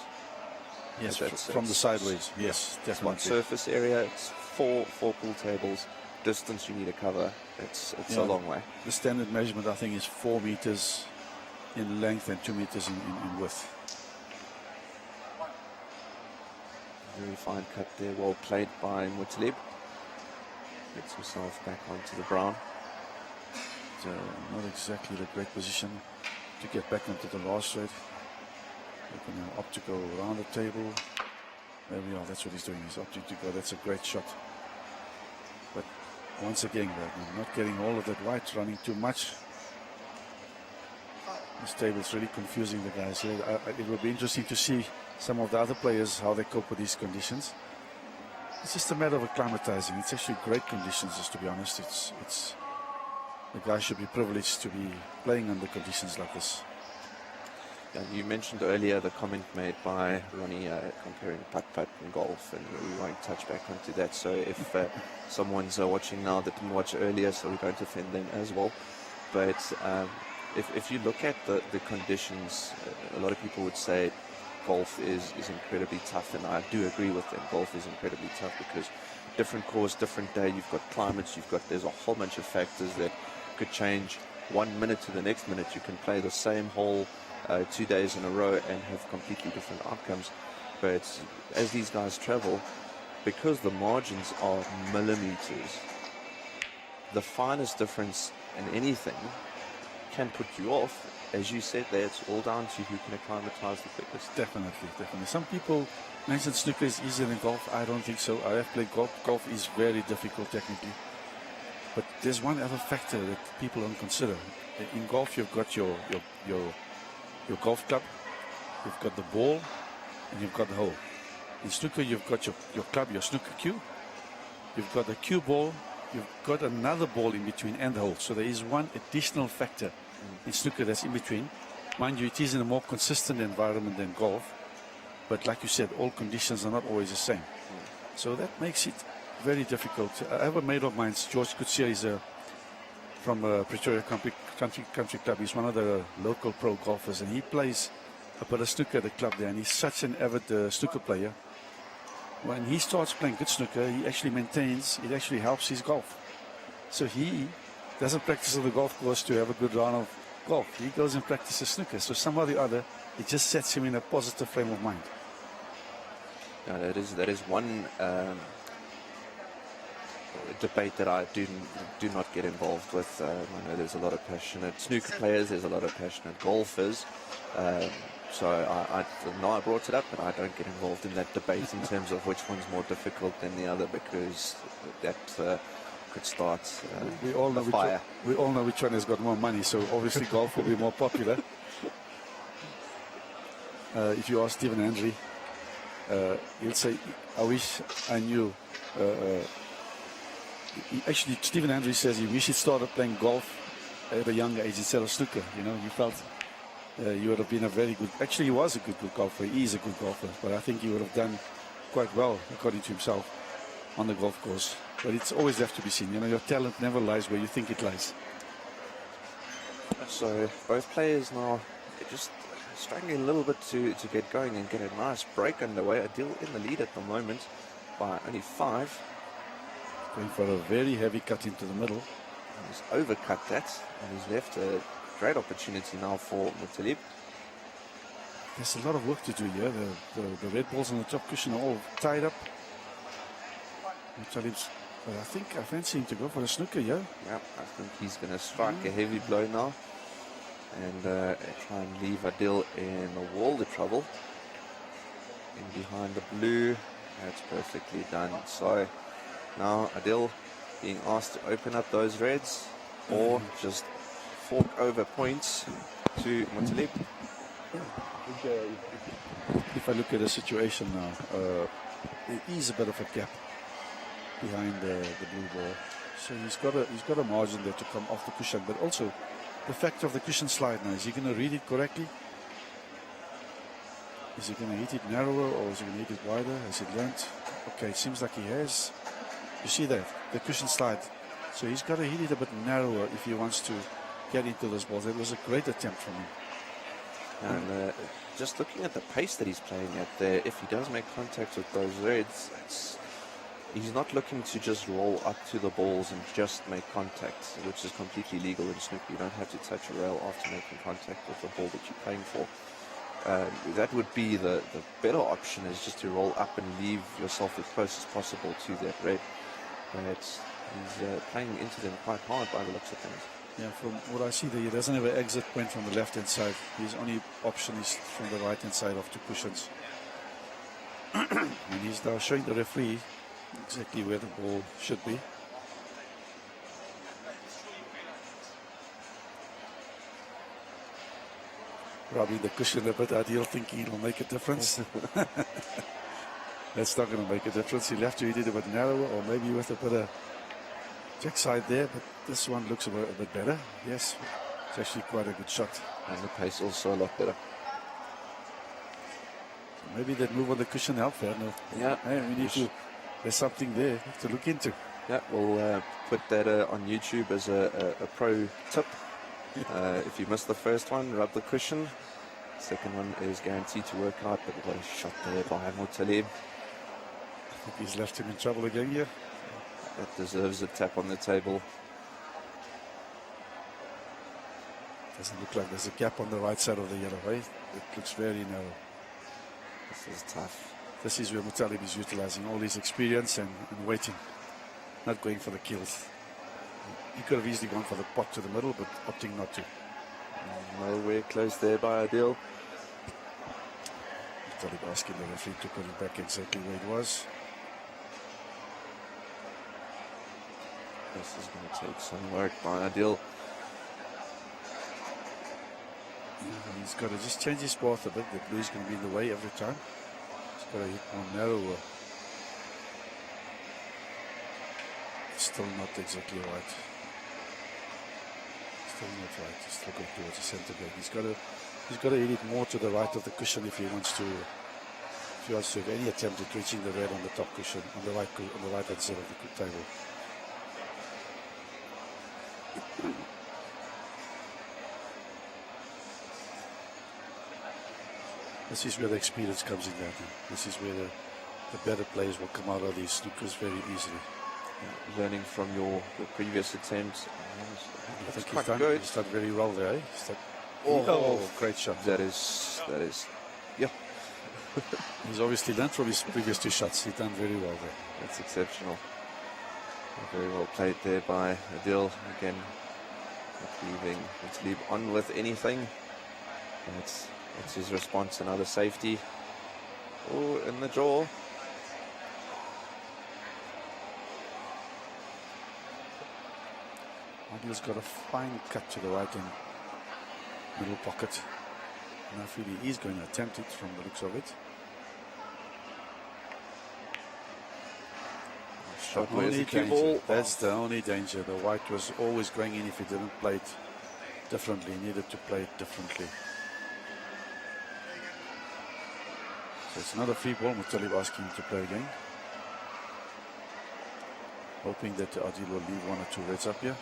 Yes, from the sideways. Yes, definitely. Surface area, it's four pool tables. Distance you need to cover, it's a long way. The standard measurement, I think, is 4 meters in length and 2 meters in width. Very fine cut there, well played by Mutalib. Gets himself back onto the brown. Not exactly the great position to get back onto the last straight. Looking to opt to go around the table. There we are, that's what he's doing. He's opting to go. That's a great shot. But once again, not getting all of that white, running too much. This table is really confusing the guys here. It will be interesting to see some of the other players, how they cope with these conditions. It's just a matter of acclimatizing. It's actually great conditions, just to be honest. It's the guys should be privileged to be playing under conditions like this. And you mentioned earlier the comment made by Ronnie comparing putt-putt and golf, and we won't touch back onto that. So if someone's watching now that didn't watch earlier, so we don't offend them as well. But if you look at the conditions, a lot of people would say golf is incredibly tough, and I do agree with them. Golf is incredibly tough because different course, different day, you've got climates, there's a whole bunch of factors that could change 1 minute to the next minute. You can play the same hole 2 days in a row and have completely different outcomes. But as these guys travel, because the margins are millimeters, the finest difference in anything can put you off. As you said there, it's all down to who can acclimatize the quickest. Definitely. Some people mention snooker is easier than golf. I don't think so. I have played golf. Golf is very difficult technically. But there's one other factor that people don't consider. In golf, you've got your golf club, you've got the ball, and you've got the hole. In snooker, you've got your club, your snooker cue. You've got the cue ball. You've got another ball in between and the hole. So there is one additional factor in snooker that's in between. Mind you, it is in a more consistent environment than golf. But like you said, all conditions are not always the same. So that makes it very difficult. I have a mate of mine, George Kutsia, is from Pretoria Country Club. He's one of the local pro golfers, and he plays a bit of snooker at the club there, and he's such an avid snooker player. When he starts playing good snooker, he actually maintains, it actually helps his golf. So he doesn't practice on the golf course to have a good round of golf. He goes and practices snooker. So somehow or the other, it just sets him in a positive frame of mind. Yeah, that is one debate that I do not get involved with. I know there's a lot of passionate snooker players, there's a lot of passionate golfers. So I know I brought it up, but I don't get involved in that debate in terms of which one's more difficult than the other, because that could start we all know a fire. We all know which one has got more money, so obviously golf will be more popular. If you ask Stephen Hendry, he'll say, I wish I knew. Actually, Stephen Hendry says he wished he started playing golf at a younger age instead of snooker. You know, he felt you would have been a very good, actually he was a good golfer, he is a good golfer, but I think he would have done quite well, according to himself, on the golf course. But it's always left to be seen. You know, your talent never lies where you think it lies. So both players now just struggling a little bit to get going and get a nice break underway. Adil in the lead at the moment by only 5. Going for a very heavy cut into the middle. He's overcut that, and he's left a great opportunity now for Mutalib. There's a lot of work to do here. The red balls on the top cushion are all tied up. Mutalib's, I fancy him to go for a snooker, yeah? Yeah, I think he's going to strike a heavy blow now and try and leave Adil in a world of trouble. In behind the blue, that's perfectly done. So now Adil being asked to open up those reds or just fork over points to Mutalib. If I look at the situation now, there is a bit of a gap behind the blue ball. So he's got a margin there to come off the cushion, but also the factor of the cushion slide now. Is he going to read it correctly? Is he going to hit it narrower or is he going to hit it wider? Has he learned? Okay, it seems like he has. You see that? The cushion slide. So he's got to hit it a bit narrower if he wants to get into those balls. It was a great attempt from him. And just looking at the pace that he's playing at there, if he does make contact with those reds, he's not looking to just roll up to the balls and just make contact, which is completely legal in snooker. You don't have to touch a rail after making contact with the ball that you're playing for. that would be the better option, is just to roll up and leave yourself as close as possible to that red. But he's playing into them quite hard by the looks of things. Yeah, from what I see there, he doesn't have an exit point from the left-hand side. His only option is from the right-hand side of 2 cushions. And he's now showing the referee exactly where the ball should be. Rubbing the cushion a bit ideal, thinking it'll make a difference. That's not going to make a difference. He'll have to hit it a bit narrower, or maybe with a bit of jack side there, but this one looks a bit better. Yes, it's actually quite a good shot. And the pace also a lot better. So maybe that move on the cushion helped there. No. Yeah. Hey, we need to, there's something there to look into. Yeah, we'll put that on YouTube as a pro tip. If you missed the first one, rub the cushion. Second one is guaranteed to work out, but what a shot there by Mutalib. I think he's left him in trouble again here. That deserves a tap on the table. Doesn't look like there's a gap on the right side of the yellow, eh? It looks very narrow. This is tough. This is where Mutalib is utilizing all his experience and waiting, not going for the kills. He could have easily gone for the pot to the middle, but opting not to. Nowhere close there by Adil. Mutalib asking the referee to put it back exactly where it was. This is going to take some work by Adil. He's got to just change his path a bit. The blue's going to be in the way every time. He's got to hit more narrower. Still not exactly right. Still not right. He's still going towards the centre back. He's got to hit it more to the right of the cushion if he wants to. If he wants to have any attempt at reaching the red on the top cushion, on the right hand side of the table. This is where the experience comes in there. This is where the better players will come out of these snookers very easily. Yeah, learning from your previous attempts. I think he's done very well there. Eh? Oh, great shot. That is, yeah. He's obviously learned from his previous 2 shots. He's done very well there. That's exceptional. Very well played there by Adil. Again, not leave on with anything. That's his response. Another safety. Oh, in the draw. Adil's got a fine cut to the right in middle pocket. And I feel he is going to attempt it from the looks of it. Shot only danger. That's the only danger. The white was always going in if he didn't play it differently. He needed to play it differently. So it's not a free ball. Mutalib asking him to play again. Hoping that Adil will leave 1 or 2 reds up here.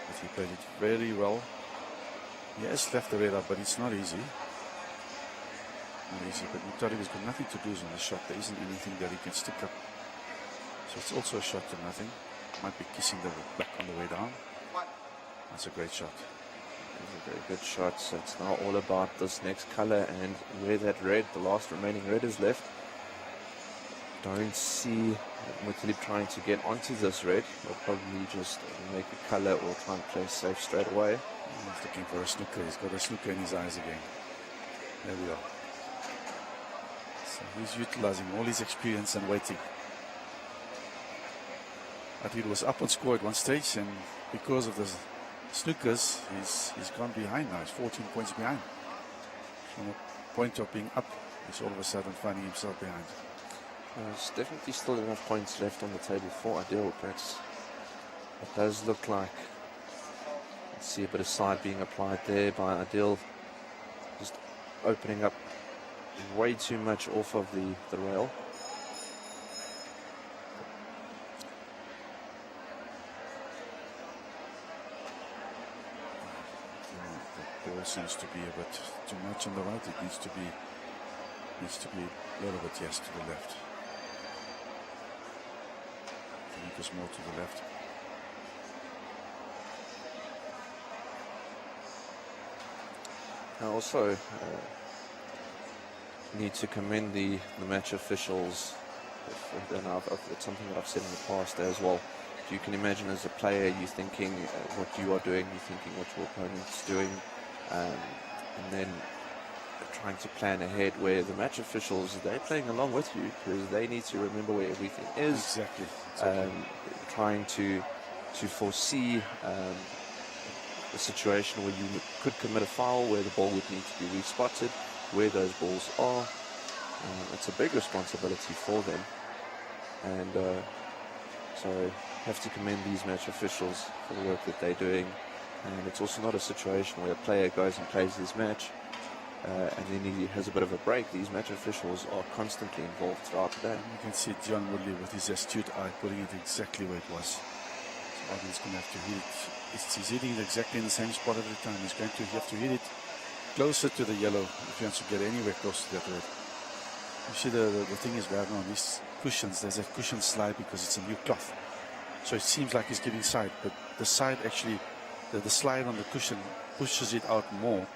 But he played it very well. He has left the red up, but it's not easy. Not easy, but Mutalib has got nothing to lose on the shot. There isn't anything that he can stick up. So it's also a shot to nothing. Might be kissing the back on the way down. That's a great shot. That's a very good shot. So it's now all about this next color and where that red, the last remaining red, is left. Don't see Mutalib trying to get onto this red. He'll probably just make a color or try and play safe straight away. He's looking for a snooker. He's got a snooker in his eyes again. There we are. So he's utilizing all his experience and waiting. Adil was up on score at one stage, and because of the snookers, he's gone behind now. He's 14 points behind. From a point of being up, he's all of a sudden finding himself behind. There's definitely still enough points left on the table for Adil, but it does look like, let's see, a bit of side being applied there by Adil, just opening up way too much off of the rail. The ball seems to be a bit too much on the right. It needs to be a little bit, yes, to the left. I think it's more to the left. I also need to commend the match officials. And it's something that I've said in the past as well. You can imagine as a player, you're thinking what you are doing, you're thinking what your opponent's doing, and then trying to plan ahead, where the match officials, they're playing along with you because they need to remember where everything is. Exactly. Trying to foresee a situation where you could commit a foul, where the ball would need to be respotted, where those balls are. It's a big responsibility for them, and so have to commend these match officials for the work that they're doing. And it's also not a situation where a player goes and plays his match and then he has a bit of a break. These match officials are constantly involved throughout the day. You can see John Woodley with his astute eye putting it exactly where it was. So Arden's going to have to hit it. He's hitting it exactly in the same spot every time. He's going to have to hit it closer to the yellow if he wants to get anywhere close to that red. You see the thing is, Werner, on these cushions, there's a cushion slide because it's a new cloth. So it seems like he's giving side, but the side actually, the slide on the cushion pushes it out more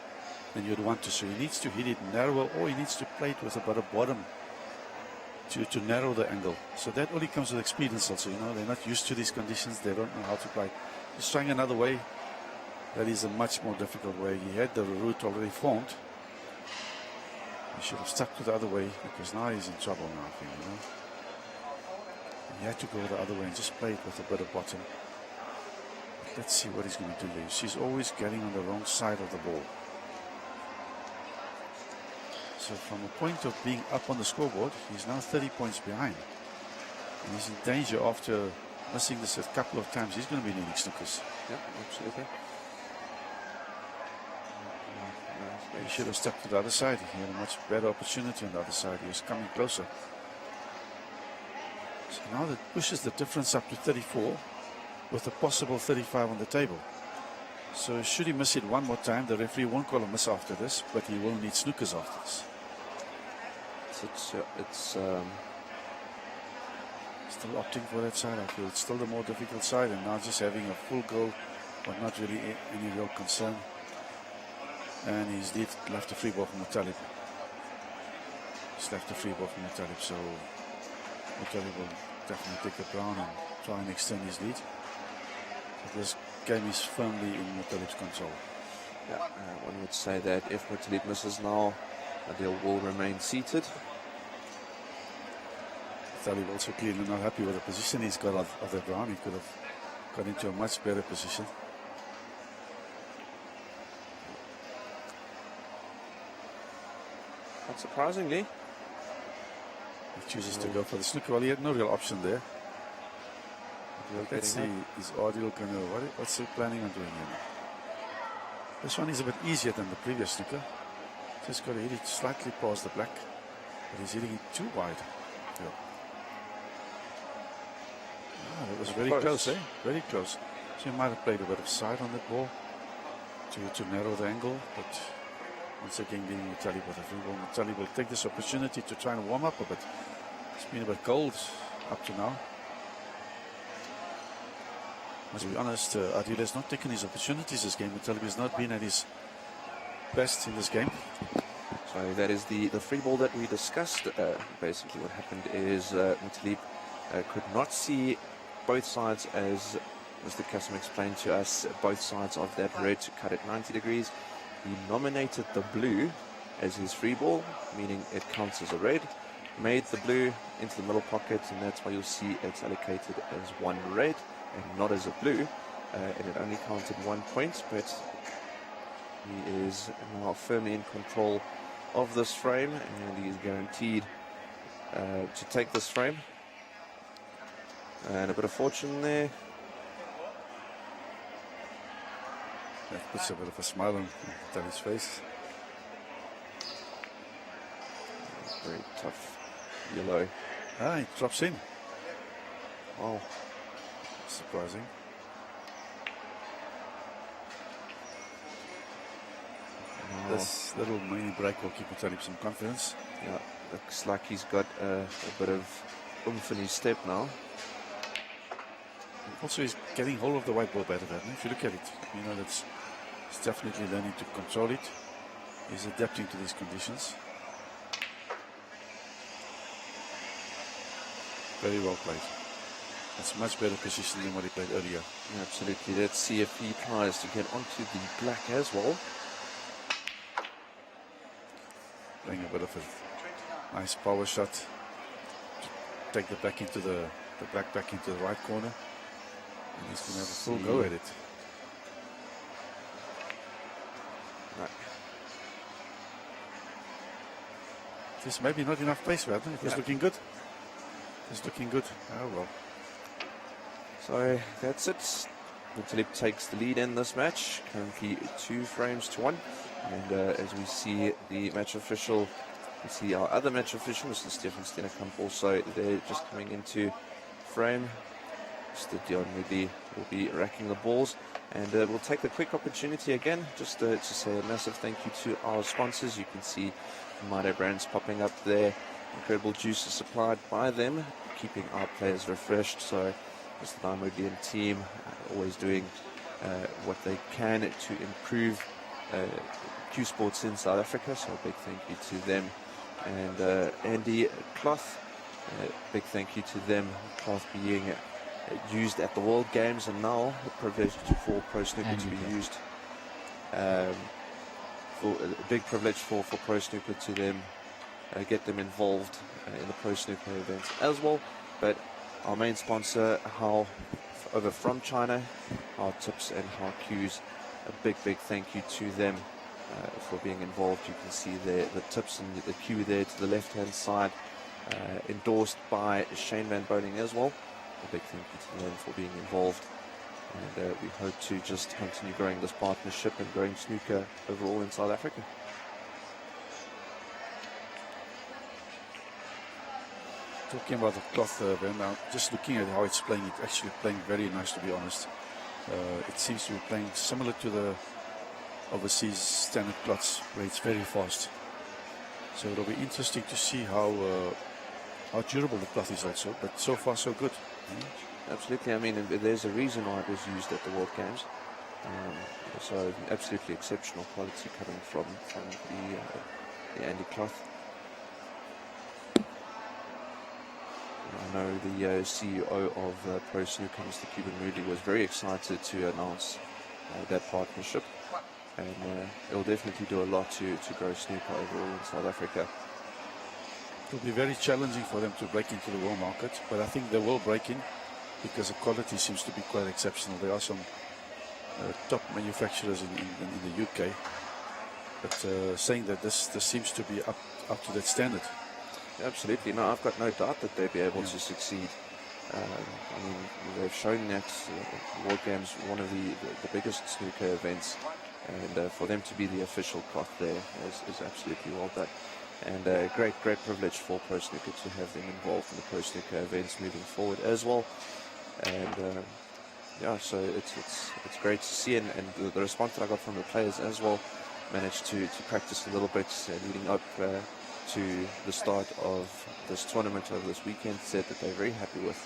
than you'd want to. So he needs to hit it narrower, or he needs to play it with a better bottom to narrow the angle. So that only comes with experience also, you know. They're not used to these conditions. They don't know how to play. He's trying another way. That is a much more difficult way. He had the route already formed. He should have stuck to the other way, because now he's in trouble now, I think, you know. He had to go the other way and just play it with a better bottom. But let's see what he's going to do here. He's always getting on the wrong side of the ball. So from a point of being up on the scoreboard, he's now 30 points behind. And he's in danger after missing this a couple of times. He's going to be needing snookers. Yeah, absolutely. He should have stuck to the other side. He had a much better opportunity on the other side. He was coming closer. So now that pushes the difference up to 34 with a possible 35 on the table. So should he miss it one more time, the referee won't call a miss after this, but he will need snookers after this. It's still opting for that side. I feel it's still the more difficult side, and now just having a full go, but not really any real concern. And he's left a free ball from Mutalib. He's left a free ball from Mutalib, so Mutalib will definitely take a brown and try and extend his lead. But this game is firmly in Mutalib's control. Yeah, one would say that if Mutalib misses now, Adil will remain seated. Mutalib also clearly not happy with the position he's got of the brown. He could have got into a much better position. Not surprisingly, he chooses to go for the snooker. Well, he had no real option there. Let's see, is Adil going to, what's he planning on doing here? This one is a bit easier than the previous snooker. Just got to hit it slightly past the black, but he's hitting it too wide. Yeah. Ah, that was very close, eh? Very close. So he might have played a bit of side on that ball to narrow the angle, but once again getting Mutalib with a free ball. Mutalib will take this opportunity to try and warm up a bit. It's been a bit cold up to now. Must be honest, Adil has not taken his opportunities this game. Mutalib has not been at his best in this game. So that is the free ball that we discussed. Basically what happened is Mutalib could not see both sides, as Mr. Kassam explained to us, both sides of that red to cut at 90 degrees. He nominated the blue as his free ball, meaning it counts as a red, made the blue into the middle pocket, and that's why you'll see it's allocated as one red and not as a blue, and it only counted 1 point, but he is now firmly in control of this frame, and he is guaranteed to take this frame. And a bit of fortune there. That puts a bit of a smile on Mutalib's face. Very tough yellow. Ah, he drops in. Oh, surprising. Oh. This little mini break will keep Mutalib some confidence. Yeah, looks like he's got a bit of oomph in his step now. Also, he's getting hold of the white ball better than if you look at it. You know, he's definitely learning to control it. He's adapting to these conditions. Very well played. That's much better position than what he played earlier. Absolutely. Let's see if he tries to get onto the black as well. Playing a bit of a nice power shot. Take the back into the black back into the right corner. And he's going to have a full go at it. Right. Just maybe not enough pace, Radner. It was looking good. It's looking good. Oh well. So that's it. Muttalib takes the lead in this match, currently 2 frames to 1. And as we see the match official, we see our other match official, Mr. Stefan Steenekamp, also there just coming into frame. Mr. Dion Moody will be racking the balls. And we'll take the quick opportunity again just to say a massive thank you to our sponsors. You can see Mado brands popping up there. Incredible juices supplied by them, keeping our players refreshed. So Mr. Diamond and team always doing what they can to improve Q Sports in South Africa. So a big thank you to them. And Andy Cloth, big thank you to them. Cloth being used at the World Games and now privileged for Pro Snooker to be used. For a big privilege for Pro Snooker to them get them involved in the Pro Snooker events as well. But our main sponsor, How over from China, How Tips and How Qs, a big thank you to them for being involved. You can see the tips and the Q there to the left hand side, endorsed by Shane Van Boning as well. A big thank you to them for being involved. And we hope to just continue growing this partnership and growing snooker overall in South Africa. Talking about the cloth, now just looking at how it's playing, it's actually playing very nice, to be honest. It seems to be playing similar to the overseas standard cloths, where it's very fast. So it'll be interesting to see how durable the cloth is also, but so far so good. Absolutely. I mean, there's a reason why it was used at the World Games. So absolutely exceptional quality coming from the Andy cloth. I know the CEO of Pro Snooker, Mr. Cuban Moody, was very excited to announce that partnership. And it'll definitely do a lot to grow snooker overall in South Africa. It will be very challenging for them to break into the world market, but I think they will break in because the quality seems to be quite exceptional. There are some top manufacturers in the UK, but saying that this seems to be up to that standard. Absolutely. No, I've got no doubt that they'll be able to succeed. I mean, they've shown that World Games, one of the biggest snooker events, and for them to be the official cloth there is absolutely well done. And great privilege for Pro Snooker to have them involved in the Pro Snooker events moving forward as well. And yeah, so it's great to see, and the response that I got from the players as well. Managed to practice a little bit leading up to the start of this tournament over this weekend. Said that they're very happy with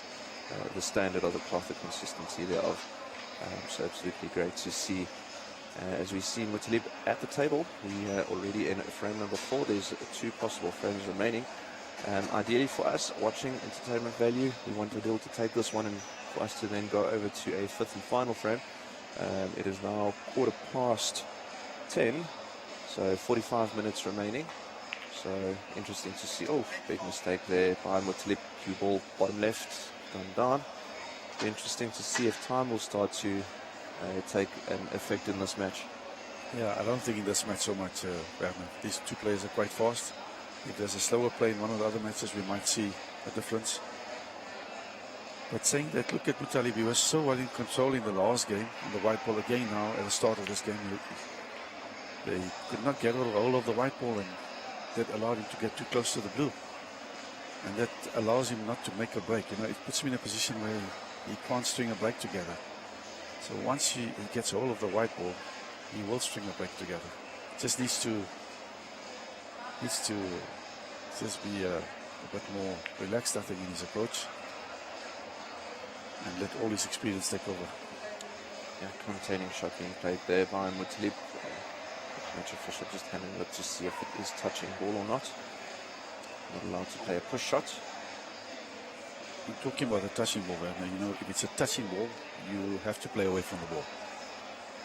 the standard of the cloth, the consistency thereof. So absolutely great to see. As we see Muttalib at the table, we are already in frame number 4. There's 2 possible frames remaining. Ideally for us, watching entertainment value, we want Adil to take this one and for us to then go over to a 5th and final frame. It is now 10:15, so 45 minutes remaining. So interesting to see. Oh, big mistake there by Muttalib. Cue ball bottom left, gone down. Be interesting to see if time will start to take an effect in this match. Yeah, I don't think in this match so much, Werner. These 2 players are quite fast. If there's a slower play in one of the other matches, we might see a difference. But saying that, look at Muttalib. He was so well in control in the last game, on the white ball again now at the start of this game. They could not get hold of the white ball, and that allowed him to get too close to the blue. And that allows him not to make a break. You know, it puts him in a position where he can't string a break together. So once he gets hold of the white ball, he will string a break together. Just needs to just be a bit more relaxed, I think, in his approach, and let all his experience take over. Yeah, containing shot being played there by Muttalib. Match official just having a look to see if it is touching ball or not. Not allowed to play a push shot. I'm talking about the touching ball, Werner. You know, if it's a touching ball, you have to play away from the ball.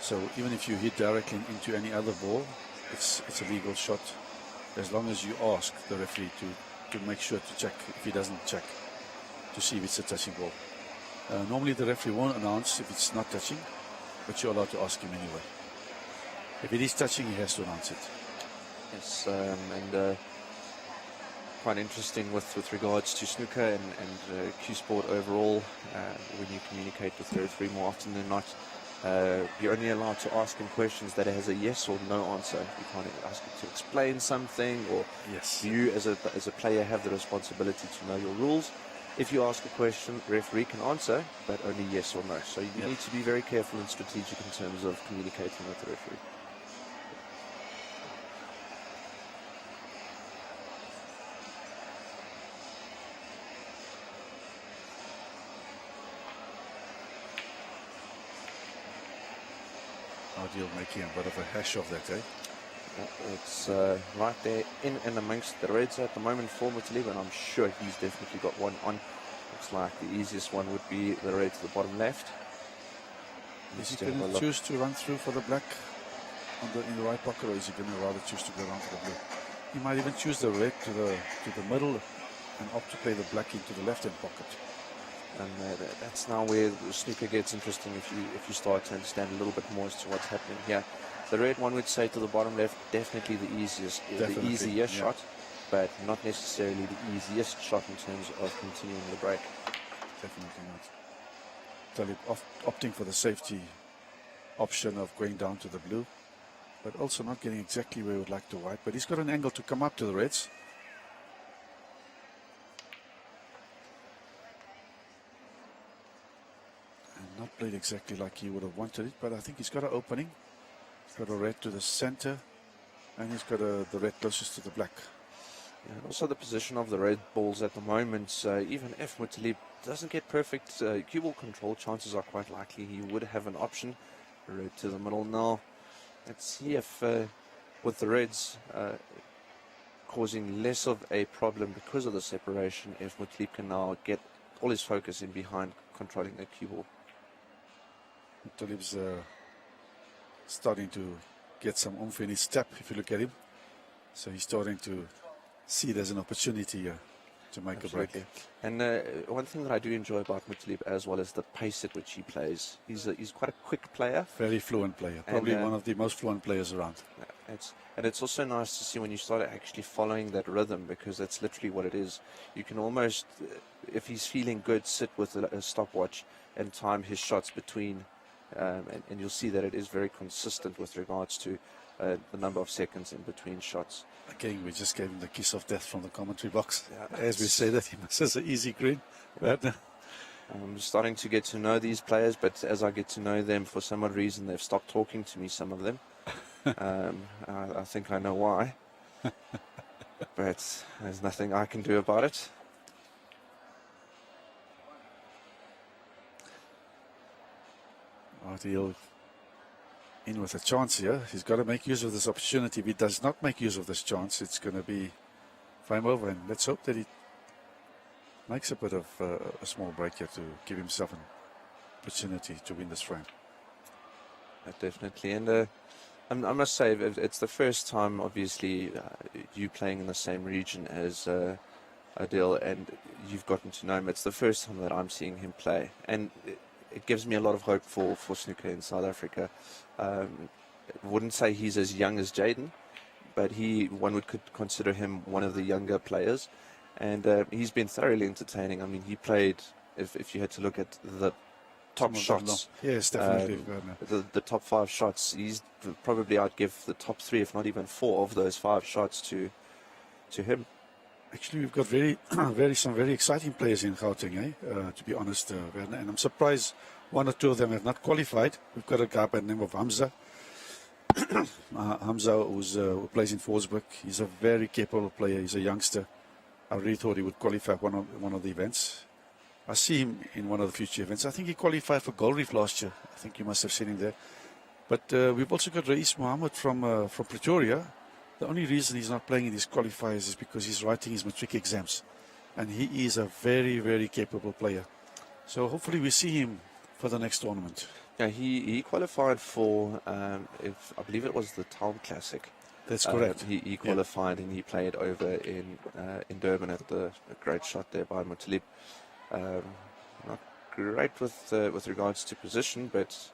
So even if you hit directly into any other ball, it's a legal shot, as long as you ask the referee to make sure to check if he doesn't check to see if it's a touching ball. Normally the referee won't announce if it's not touching, but you're allowed to ask him anyway. If it is touching, he has to announce it. Yes, and quite interesting with regards to snooker and Q Sport overall. When you communicate with the referee more often than not, you're only allowed to ask him questions that has a yes or no answer. You can't ask him to explain something, or Yes. you as a player have the responsibility to know your rules. If you ask a question, referee can answer, but only yes or no. So you need to be very careful and strategic in terms of communicating with the referee. Adil making a bit of a hash of that, eh? It's right there in and amongst the reds at the moment for Mutaliba, and I'm sure he's definitely got one on. Looks like the easiest one would be the red to the bottom left. Is he going to choose to run through for the black in the right pocket, or is he going to rather choose to go around for the blue? He might even choose the red to the middle and opt to play the black into the left-hand pocket. And that's now where the snooker gets interesting if you start to understand a little bit more as to what's happening here. The red one would say to the bottom left, definitely the easiest, the easiest shot, but not necessarily the easiest shot in terms of continuing the break. Definitely not. Talib opting for the safety option of going down to the blue, but also not getting exactly where he would like to white. But he's got an angle to come up to the reds. And not played exactly like he would have wanted it, but I think he's got an opening. He's got a red to the center, and he's got the red closest to the black. And also the position of the red balls at the moment, even if Mutalib doesn't get perfect cue ball control, chances are quite likely he would have an option. Red to the middle now. Let's see if with the reds causing less of a problem because of the separation, if Mutalib can now get all his focus in behind controlling the cue ball. Mutalib's starting to get some oomph in his step if you look at him. So he's starting to see there's an opportunity here to make a break. And one thing that I do enjoy about Mutalib as well is the pace at which he plays. He's quite a quick player. Very fluent player. Probably one of the most fluent players around. It's also nice to see when you start actually following that rhythm, because that's literally what it is. You can almost, if he's feeling good, sit with a stopwatch and time his shots between, and you'll see that it is very consistent with regards to the number of seconds in between shots. Again, we just gave him the kiss of death from the commentary box. As we say that, he must have an easy grin. I'm starting to get to know these players, but as I get to know them, for some odd reason, they've stopped talking to me, some of them. I think I know why. But there's nothing I can do about it. He'll in with a chance here. He's got to make use of this opportunity. If he does not make use of this chance, it's going to be frame over. And let's hope that he makes a bit of a small break here to give himself an opportunity to win this frame. Definitely. And I must say, it's the first time, obviously, you playing in the same region as Adil, and you've gotten to know him. It's the first time that I'm seeing him play. And it gives me a lot of hope for snooker in South Africa. I wouldn't say he's as young as Jaden, but one could consider him one of the younger players. And he's been thoroughly entertaining. I mean, he played, if you had to look at the top shots. Yes, definitely. The top 5 shots, he's probably, I'd give the top 3, if not even 4 of those 5 shots to him. Actually, we've got some very exciting players in Gauteng, to be honest, and I'm surprised 1 or 2 of them have not qualified. We've got a guy by the name of Hamza. Hamza, who plays in Forsberg. He's a very capable player. He's a youngster. I really thought he would qualify one of the events. I see him in one of the future events. I think he qualified for Gold Reef last year. I think you must have seen him there. But we've also got Rais Mohammed from Pretoria. The only reason he's not playing in these qualifiers is because he's writing his matric exams. And he is a very, very capable player. So hopefully we see him for the next tournament. Yeah, he qualified for, I believe it was the Town Classic. That's correct. He qualified and he played over in Durban at a great shot there by Mutalib. Not great with regards to position, but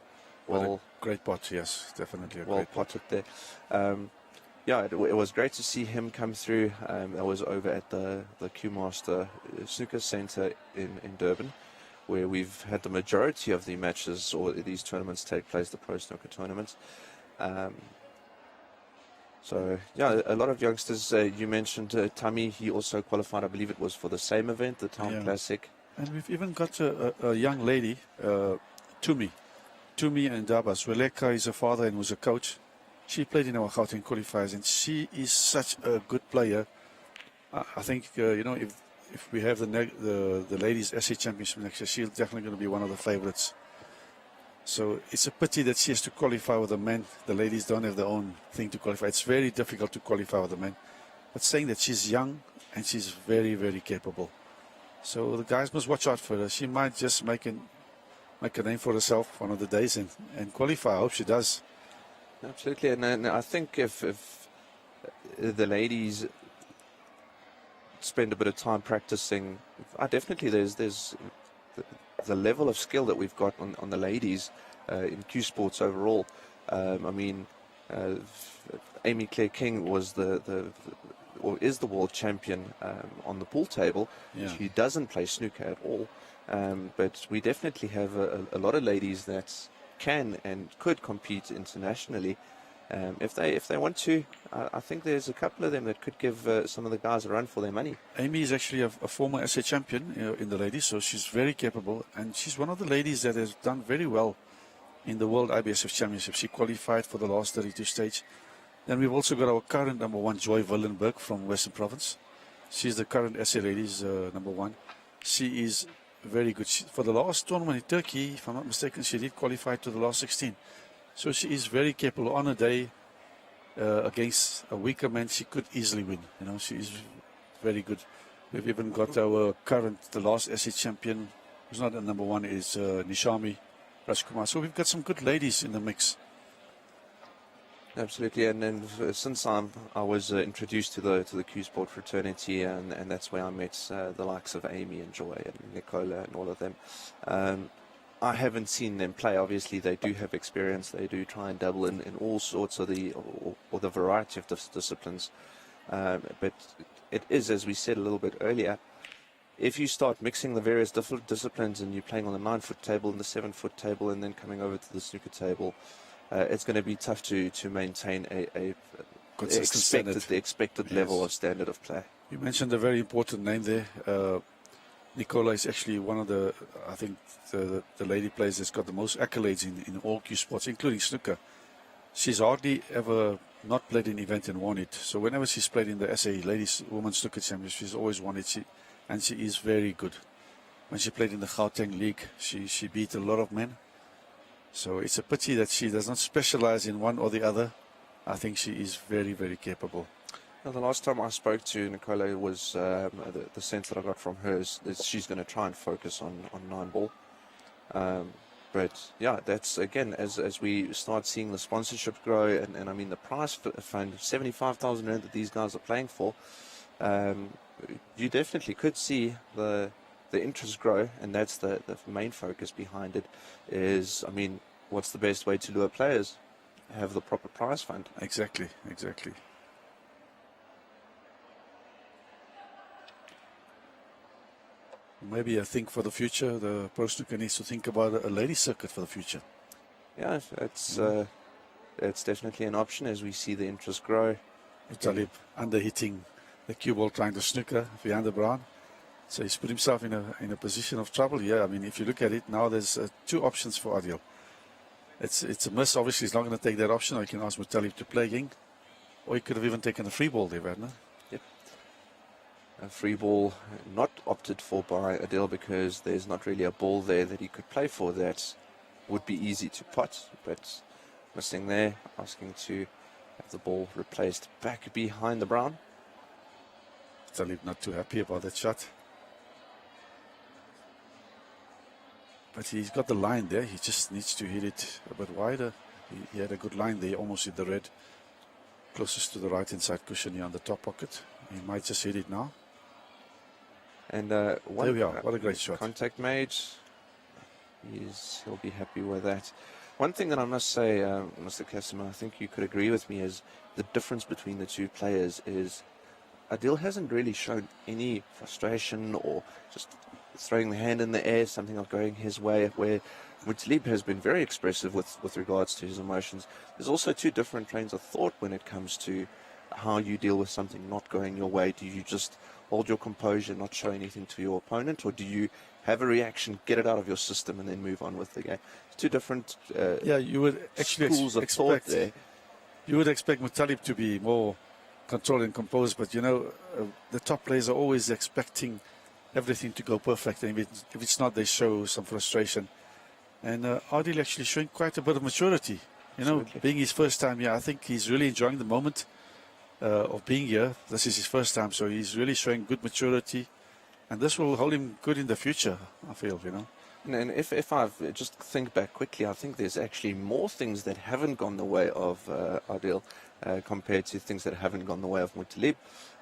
well, great pot, yes, definitely a well great potted there. Yeah, it was great to see him come through. That was over at the Q Master Snooker Center in Durban, where we've had the majority of the matches or these tournaments take place, the Pro Snooker tournaments. So, yeah, a lot of youngsters. You mentioned Tammy, he also qualified, I believe it was for the same event, the Town Classic. And we've even got a young lady, Tumi and Dabas. Weleka is a father and was a coach. She played in our Gauteng qualifiers, and she is such a good player. I think, if we have the ladies SA Championship next year, she's definitely going to be one of the favorites. So it's a pity that she has to qualify with the men. The ladies don't have their own thing to qualify. It's very difficult to qualify with the men. But saying that she's young and she's very, very capable. So the guys must watch out for her. She might just make a name for herself one of the days and qualify. I hope she does. Absolutely, and I think if the ladies spend a bit of time practicing, definitely there's the level of skill that we've got on the ladies in Q Sports overall. I mean, Amy Claire King was is the world champion on the pool table. Yeah. She doesn't play snooker at all, but we definitely have a lot of ladies that can and could compete internationally if they want to. I think there's a couple of them that could give some of the guys a run for their money. Amy is actually a former SA champion in the ladies, so she's very capable, and she's one of the ladies that has done very well in the World IBSF Championship. She qualified for the last 32 stage. Then we've also got our current number one, Joy Willenberg from Western Province. She's the current SA ladies number one. She is very good. For the last tournament in Turkey, if I'm not mistaken, she did qualify to the last 16. So she is very capable. On a day against a weaker man, she could easily win. She is very good. We've even got our the last SA champion, who's not the number one, is Nishami Rajkumar. So we've got some good ladies in the mix. Absolutely, and then since I was introduced to the Q Sport fraternity, and that's where I met the likes of Amy and Joy and Nicola and all of them. I haven't seen them play. Obviously, they do have experience. They do try and dabble in all sorts of the variety of disciplines. But it is, as we said a little bit earlier, if you start mixing the various different disciplines and you're playing on the 9-foot table and the 7-foot table and then coming over to the snooker table, it's going to be tough to maintain the expected level of standard of play. You mentioned a very important name there. Nicola is actually one of the lady players that's got the most accolades in all Q Sports, including snooker. She's hardly ever not played an event and won it. So whenever she's played in the SA Ladies Women's Snooker Championship, she's always won it. And she is very good. When she played in the Gauteng League, she beat a lot of men. So it's a pity that she does not specialize in one or the other. I think she is very, very capable. Now, the last time I spoke to Nicola was the sense that I got from her is she's going to try and focus on 9-ball. But yeah, that's again, as we start seeing the sponsorship grow, and I mean the prize fund, 75,000 rand that these guys are playing for, you definitely could see the interest grow, and that's the main focus behind it. Is, I mean, what's the best way to lure players? Have the proper prize fund. Exactly. Maybe I think for the future, the Pro Snooker needs to think about a ladies circuit for the future. Yeah, it's definitely an option as we see the interest grow. Talib under-hitting the cue ball trying to snooker Viander Brown. So he's put himself in a position of trouble. Yeah, I mean, if you look at it now, there's two options for Adil. It's a miss. Obviously, he's not going to take that option. Or he can ask Mutalib to play again. Or he could have even taken a free ball there, Werner. Yep. A free ball not opted for by Adil because there's not really a ball there that he could play for that would be easy to pot. But missing there, asking to have the ball replaced back behind the brown. Talib not too happy about that shot. But he's got the line there. He just needs to hit it a bit wider. He had a good line there. He almost hit the red. Closest to the right inside cushion here on the top pocket. He might just hit it now. And there we are. What a great shot. Contact made. He'll be happy with that. One thing that I must say, Mr. Casimir, I think you could agree with me, is the difference between the two players is Adil hasn't really shown any frustration or just throwing the hand in the air, something not going his way, where Mutalib has been very expressive with regards to his emotions. There's also two different trains of thought when it comes to how you deal with something not going your way. Do you just hold your composure, not show anything to your opponent, or do you have a reaction, get it out of your system, and then move on with the game? It's two different you would actually schools of thought there. You would expect Mutalib to be more controlled and composed, but you know, the top players are always expecting everything to go perfect, and if it's not, they show some frustration. And Adil actually showing quite a bit of maturity. You know, Absolutely. being his first time here, I think he's really enjoying the moment of being here. This is his first time, so he's really showing good maturity, and this will hold him good in the future, I feel, you know. And if I just think back quickly, I think there's actually more things that haven't gone the way of Adil compared to things that haven't gone the way of Mutalib.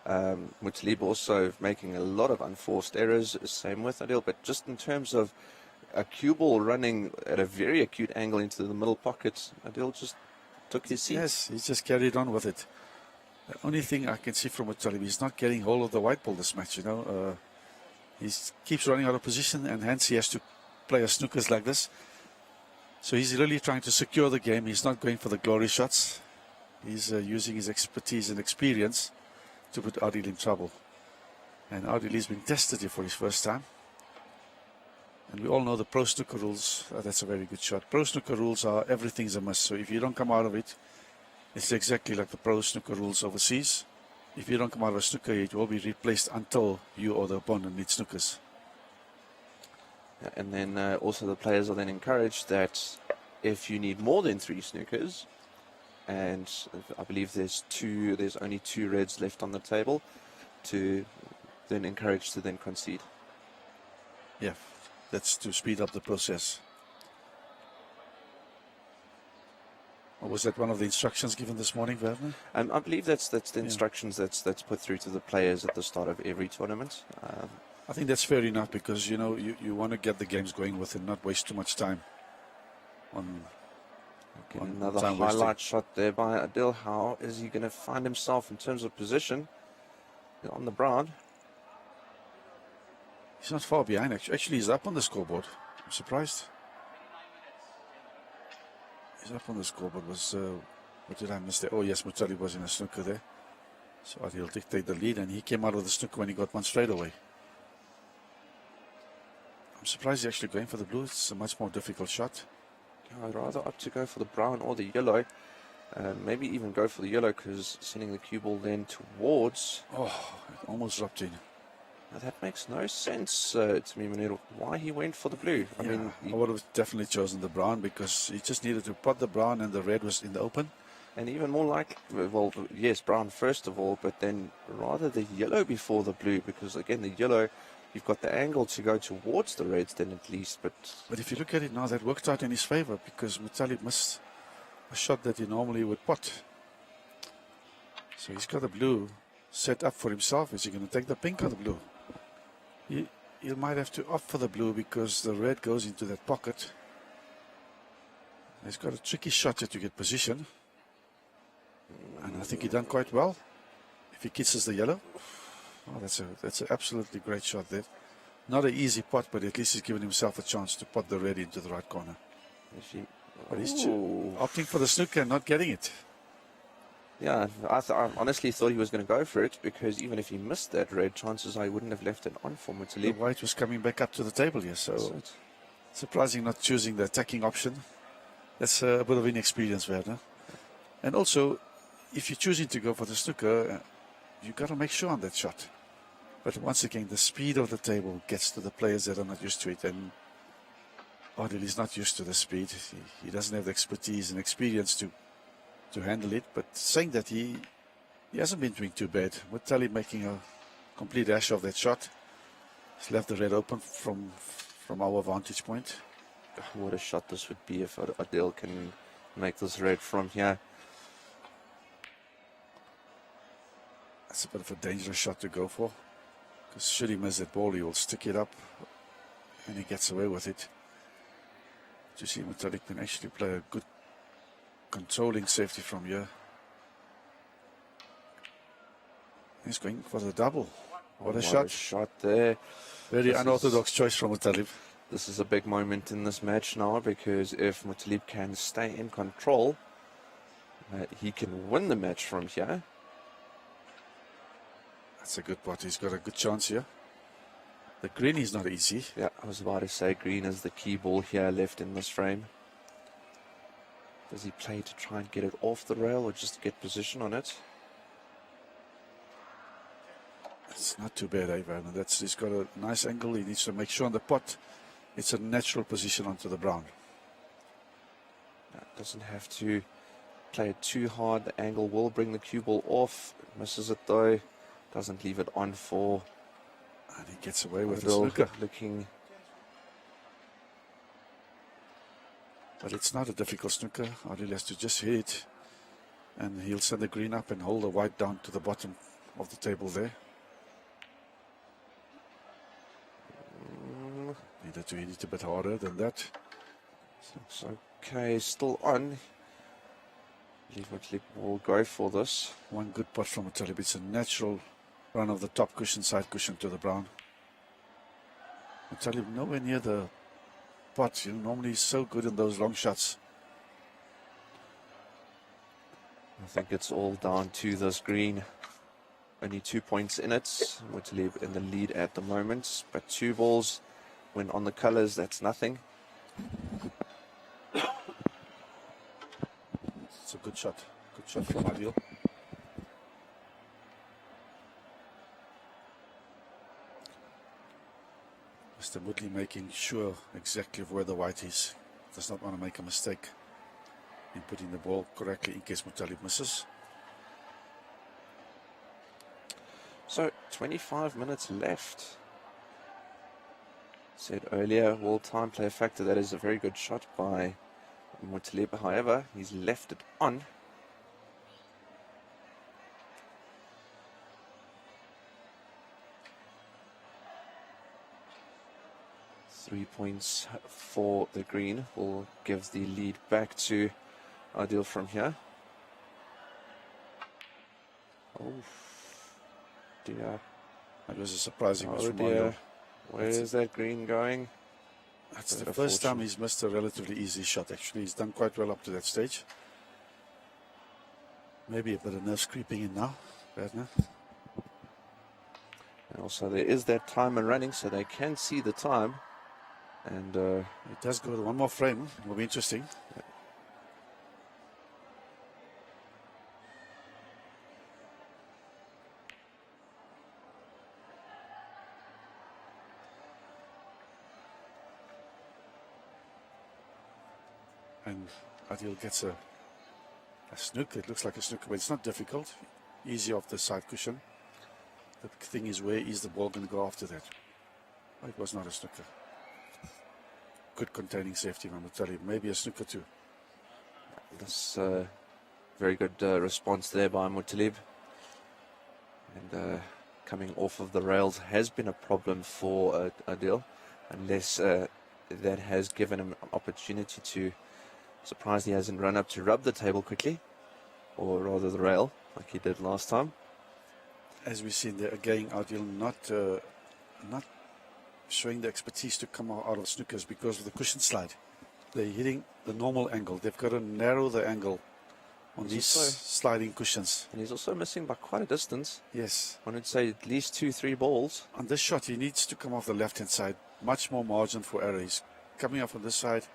Mutalib also making a lot of unforced errors, same with Adil, but just in terms of a cue ball running at a very acute angle into the middle pocket, Adil just took his seat. Yes, he's just carried on with it. The only thing I can see from Mutalib, he's not getting hold of the white ball this match, you know. He keeps running out of position, and hence he has to play a snookers like this. So he's really trying to secure the game. He's not going for the glory shots. He's using his expertise and experience to put Adil in trouble. And Adil has been tested here for his first time. And we all know the pro snooker rules. That's a very good shot. Pro snooker rules are everything's a must. So if you don't come out of it, it's exactly like the pro snooker rules overseas. If you don't come out of a snooker, it will be replaced until you or the opponent need snookers. And then also the players are then encouraged that if you need more than 3 snookers, and I believe there's only 2 reds left on the table, to then encourage to then concede. Yeah, that's to speed up the process. Or was that one of the instructions given this morning, Werner? I believe that's the instructions that's put through to the players at the start of every tournament. I think that's fair enough, because you know you want to get the games going with and not waste too much time on Another time highlight wasting. shot there by Adil. How is he going to find himself in terms of position on the brown? He's not far behind, actually. Actually, he's up on the scoreboard. I'm surprised. He's up on the scoreboard. What did I miss there? Oh, yes, Mutalib was in a snooker there. So Adil dictate the lead, and he came out of the snooker when he got one straight away. I'm surprised he's actually going for the blue. It's a much more difficult shot. I'd rather opt to go for the brown or the yellow. Maybe even go for the yellow, because sending the cue ball then towards... Oh, it almost dropped in. Now that makes no sense to me, Manero. Why he went for the blue? I mean, I would have definitely chosen the brown, because he just needed to pot the brown and the red was in the open. and even more like, well, yes, brown first of all, but then rather the yellow before the blue, because again, the yellow, you've got the angle to go towards the reds then at least. But if you look at it now, that worked out in his favor, because Mutalib missed a shot that he normally would pot. So he's got the blue set up for himself. Is he going to take the pink or the blue? He might have to opt for the blue, because the red goes into that pocket. He's got a tricky shot here to get position. And I think he done quite well. If he kisses the yellow. Oh, that's an absolutely great shot there. Not an easy pot, but at least he's given himself a chance to pot the red into the right corner. But he's opting for the snooker and not getting it. Yeah, I honestly thought he was going to go for it, because even if he missed that red, chances are he wouldn't have left it on for The Mutalib. white was coming back up to the table here, so surprising not choosing the attacking option. That's a bit of inexperience, Werner. And also, if you're choosing to go for the snooker, you've got to make sure on that shot. But once again, the speed of the table gets to the players that are not used to it. And Adil is not used to the speed. He doesn't have the expertise and experience to handle it. But saying that, he hasn't been doing too bad. Mutali making a complete ash of that shot. He's left the red open from our vantage point. What a shot this would be if Adil can make this red from here. That's a bit of a dangerous shot to go for. Because should he miss that ball, he will stick it up. And he gets away with it. You see, Mutali can actually play a good controlling safety from here. He's going for the double. What a shot. What a shot there. Very unorthodox choice from Muttalib. This is a big moment in this match now, because if Muttalib can stay in control, he can win the match from here. That's a good pot. He's got a good chance here. The green is not easy. Yeah, I was about to say green is the key ball here left in this frame. Does he play to try and get it off the rail or just get position on it? It's not too bad, Ivan. He's got a nice angle. He needs to make sure on the pot it's a natural position onto the brown. Doesn't have to play it too hard. The angle will bring the cue ball off. Misses it though. Doesn't leave it on for. And he gets away with the snooker. Looking. But it's not a difficult snooker. Adil has to just hit it. And he'll send the green up and hold the white down to the bottom of the table there. Needed to hit it a bit harder than that. Looks okay, still on. Muttalib will go for this. One good pot from Muttalib. It's a natural run of the top cushion, side cushion to the brown. Muttalib nowhere near the pot. Normally he's so good in those long shots. I think it's all down to this green. Only 2 points in it. Muttalib in the lead at the moment, but 2 balls. When on the colors, that's nothing. It's a good shot. Good shot from Adil. Mr. Mutli making sure exactly of where the white is. Does not want to make a mistake in putting the ball correctly in case Muttalib misses. So 25 minutes left. Said earlier, world time player factor. That is a very good shot by Muttalib. However, he's left it on. Three points for the green will give the lead back to Adil from here. Oh dear. That was a surprising one from dear. Adil. Where is that green going? That's the first time he's missed a relatively easy shot, actually. He's done quite well up to that stage. Maybe a bit of nerves creeping in now. Badner. And also there is that timer running, so they can see the time. And it does go to one more frame. It will be interesting. Yeah. And Adil gets a snooker. It looks like a snooker, but it's not difficult. Easy off the side cushion. The thing is, where is the ball going to go after that? Oh, it was not a snooker. Good containing safety, I'm going to tell you. Maybe a snooker too. This very good response there by Muttalib. And coming off of the rails has been a problem for Adil, unless that has given him an opportunity to. Surprised he hasn't run up to rub the table quickly, or rather the rail, like he did last time. As we've seen there again, Adil not showing the expertise to come out of snookers because of the cushion slide. They're hitting the normal angle. They've got to narrow the angle on these sliding cushions. And he's also missing by quite a distance. Yes. I would say at least 2-3 balls. On this shot, he needs to come off the left-hand side. Much more margin for error. He's coming off on this side.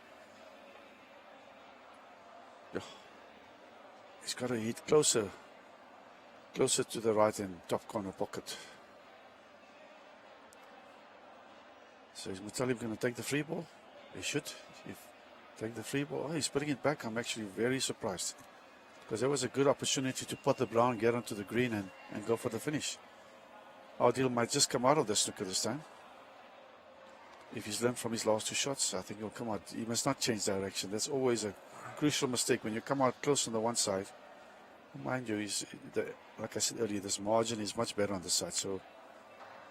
He's got to hit closer to the right-hand top corner pocket. So is Muttalib going to take the free ball? He should. Take the free ball. Oh, he's putting it back. I'm actually very surprised. Because there was a good opportunity to put the brown, get onto the green and go for the finish. Adil might just come out of the snooker this time. If he's learned from his last 2 shots, I think he'll come out. He must not change direction. That's always a crucial mistake when you come out close on the one side. Mind you, like I said earlier, this margin is much better on this side. So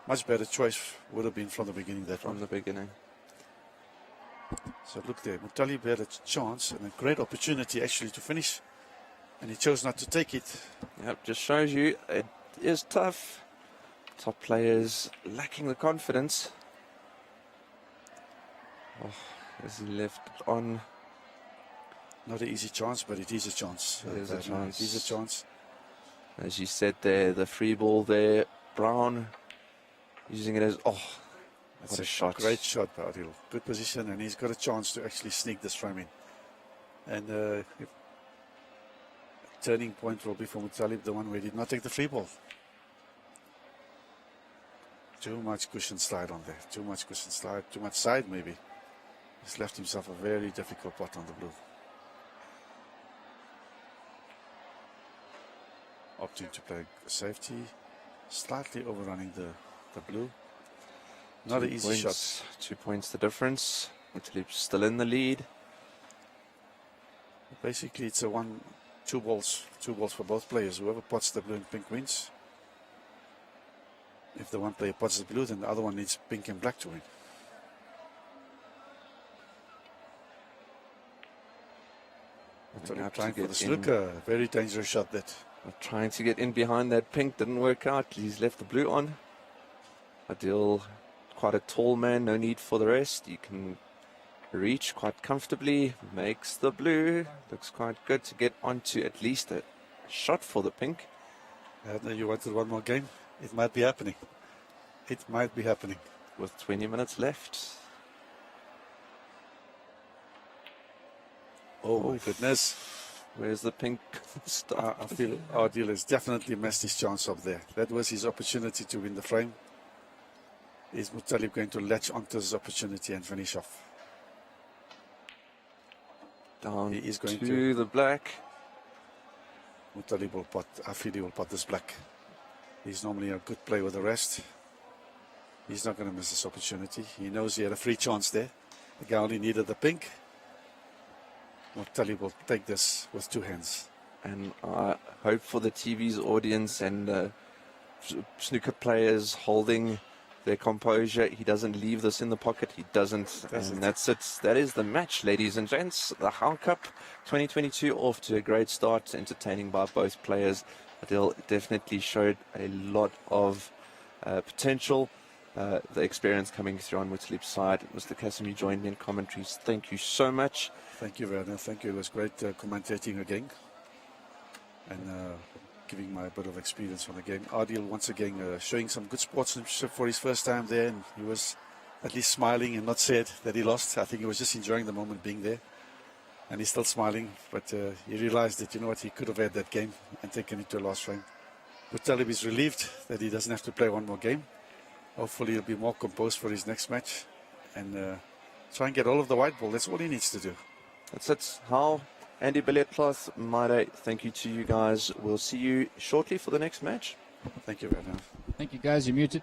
much better choice would have been from the beginning. From the beginning. So look there, Mutalib had a chance and a great opportunity actually to finish. And he chose not to take it. Yep, just shows you it is tough. Top players lacking the confidence. Oh, as he left it on. Not an easy chance, but it is a chance. It is a chance. It is a chance. As you said there, the free ball there, Brown using it as, oh, That's what a shot. Great shot by Adil. Good position, and he's got a chance to actually sneak this frame in. And turning point will be for Mutalib, the one where he did not take the free ball. Too much cushion slide on there. Too much cushion slide. Too much side, maybe. He's left himself a very difficult pot on the blue. Opting to play safety. Slightly overrunning the blue. Not an easy shot. 2 points the difference. Mutalib's still in the lead. Basically, it's a two balls for both players. Whoever pots the blue and pink wins. If the one player pots the blue, then the other one needs pink and black to win. Trying for the snooker. Very dangerous shot that. Trying to get in behind that pink, didn't work out. He's left the blue on. Adil, quite a tall man, no need for the rest. You can reach quite comfortably, makes the blue. Looks quite good to get onto at least a shot for the pink. You wanted one more game? It might be happening. It might be happening. With 20 minutes left. Oh my goodness. Where's the pink stuff? I feel Adil has definitely messed his chance up there. That was his opportunity to win the frame. Is Mutalib going to latch onto his opportunity and finish off? Down he is going to the black. Mutalib will pot. I feel he will pot this black. He's normally a good play with the rest. He's not going to miss this opportunity. He knows he had a free chance there. The guy only needed the pink. Mutalib will take this with 2 hands. And I hope for the TV's audience and snooker players holding their composure. He doesn't leave this in the pocket. He doesn't. And that's it. That is the match, ladies and gents. The How Cup 2022 off to a great start. Entertaining by both players. Adil definitely showed a lot of potential. The experience coming through on Mutalib's side. Mr. Kasim, you joined me in commentaries. Thank you so much. Thank you, Werner. Thank you. It was great commentating again and giving my bit of experience on the game. Adil, once again, showing some good sportsmanship for his first time there, and he was at least smiling and not sad that he lost. I think he was just enjoying the moment being there, and he's still smiling, but he realized that, you know what, he could have had that game and taken it to a last frame. Mutalib is relieved that he doesn't have to play one more game. Hopefully he'll be more composed for his next match and try and get all of the white ball. That's all he needs to do. That's it. How? Andy Billiard-Cloth, Maide, thank you to you guys. We'll see you shortly for the next match. Thank you, Werner. Thank you, guys. You're muted.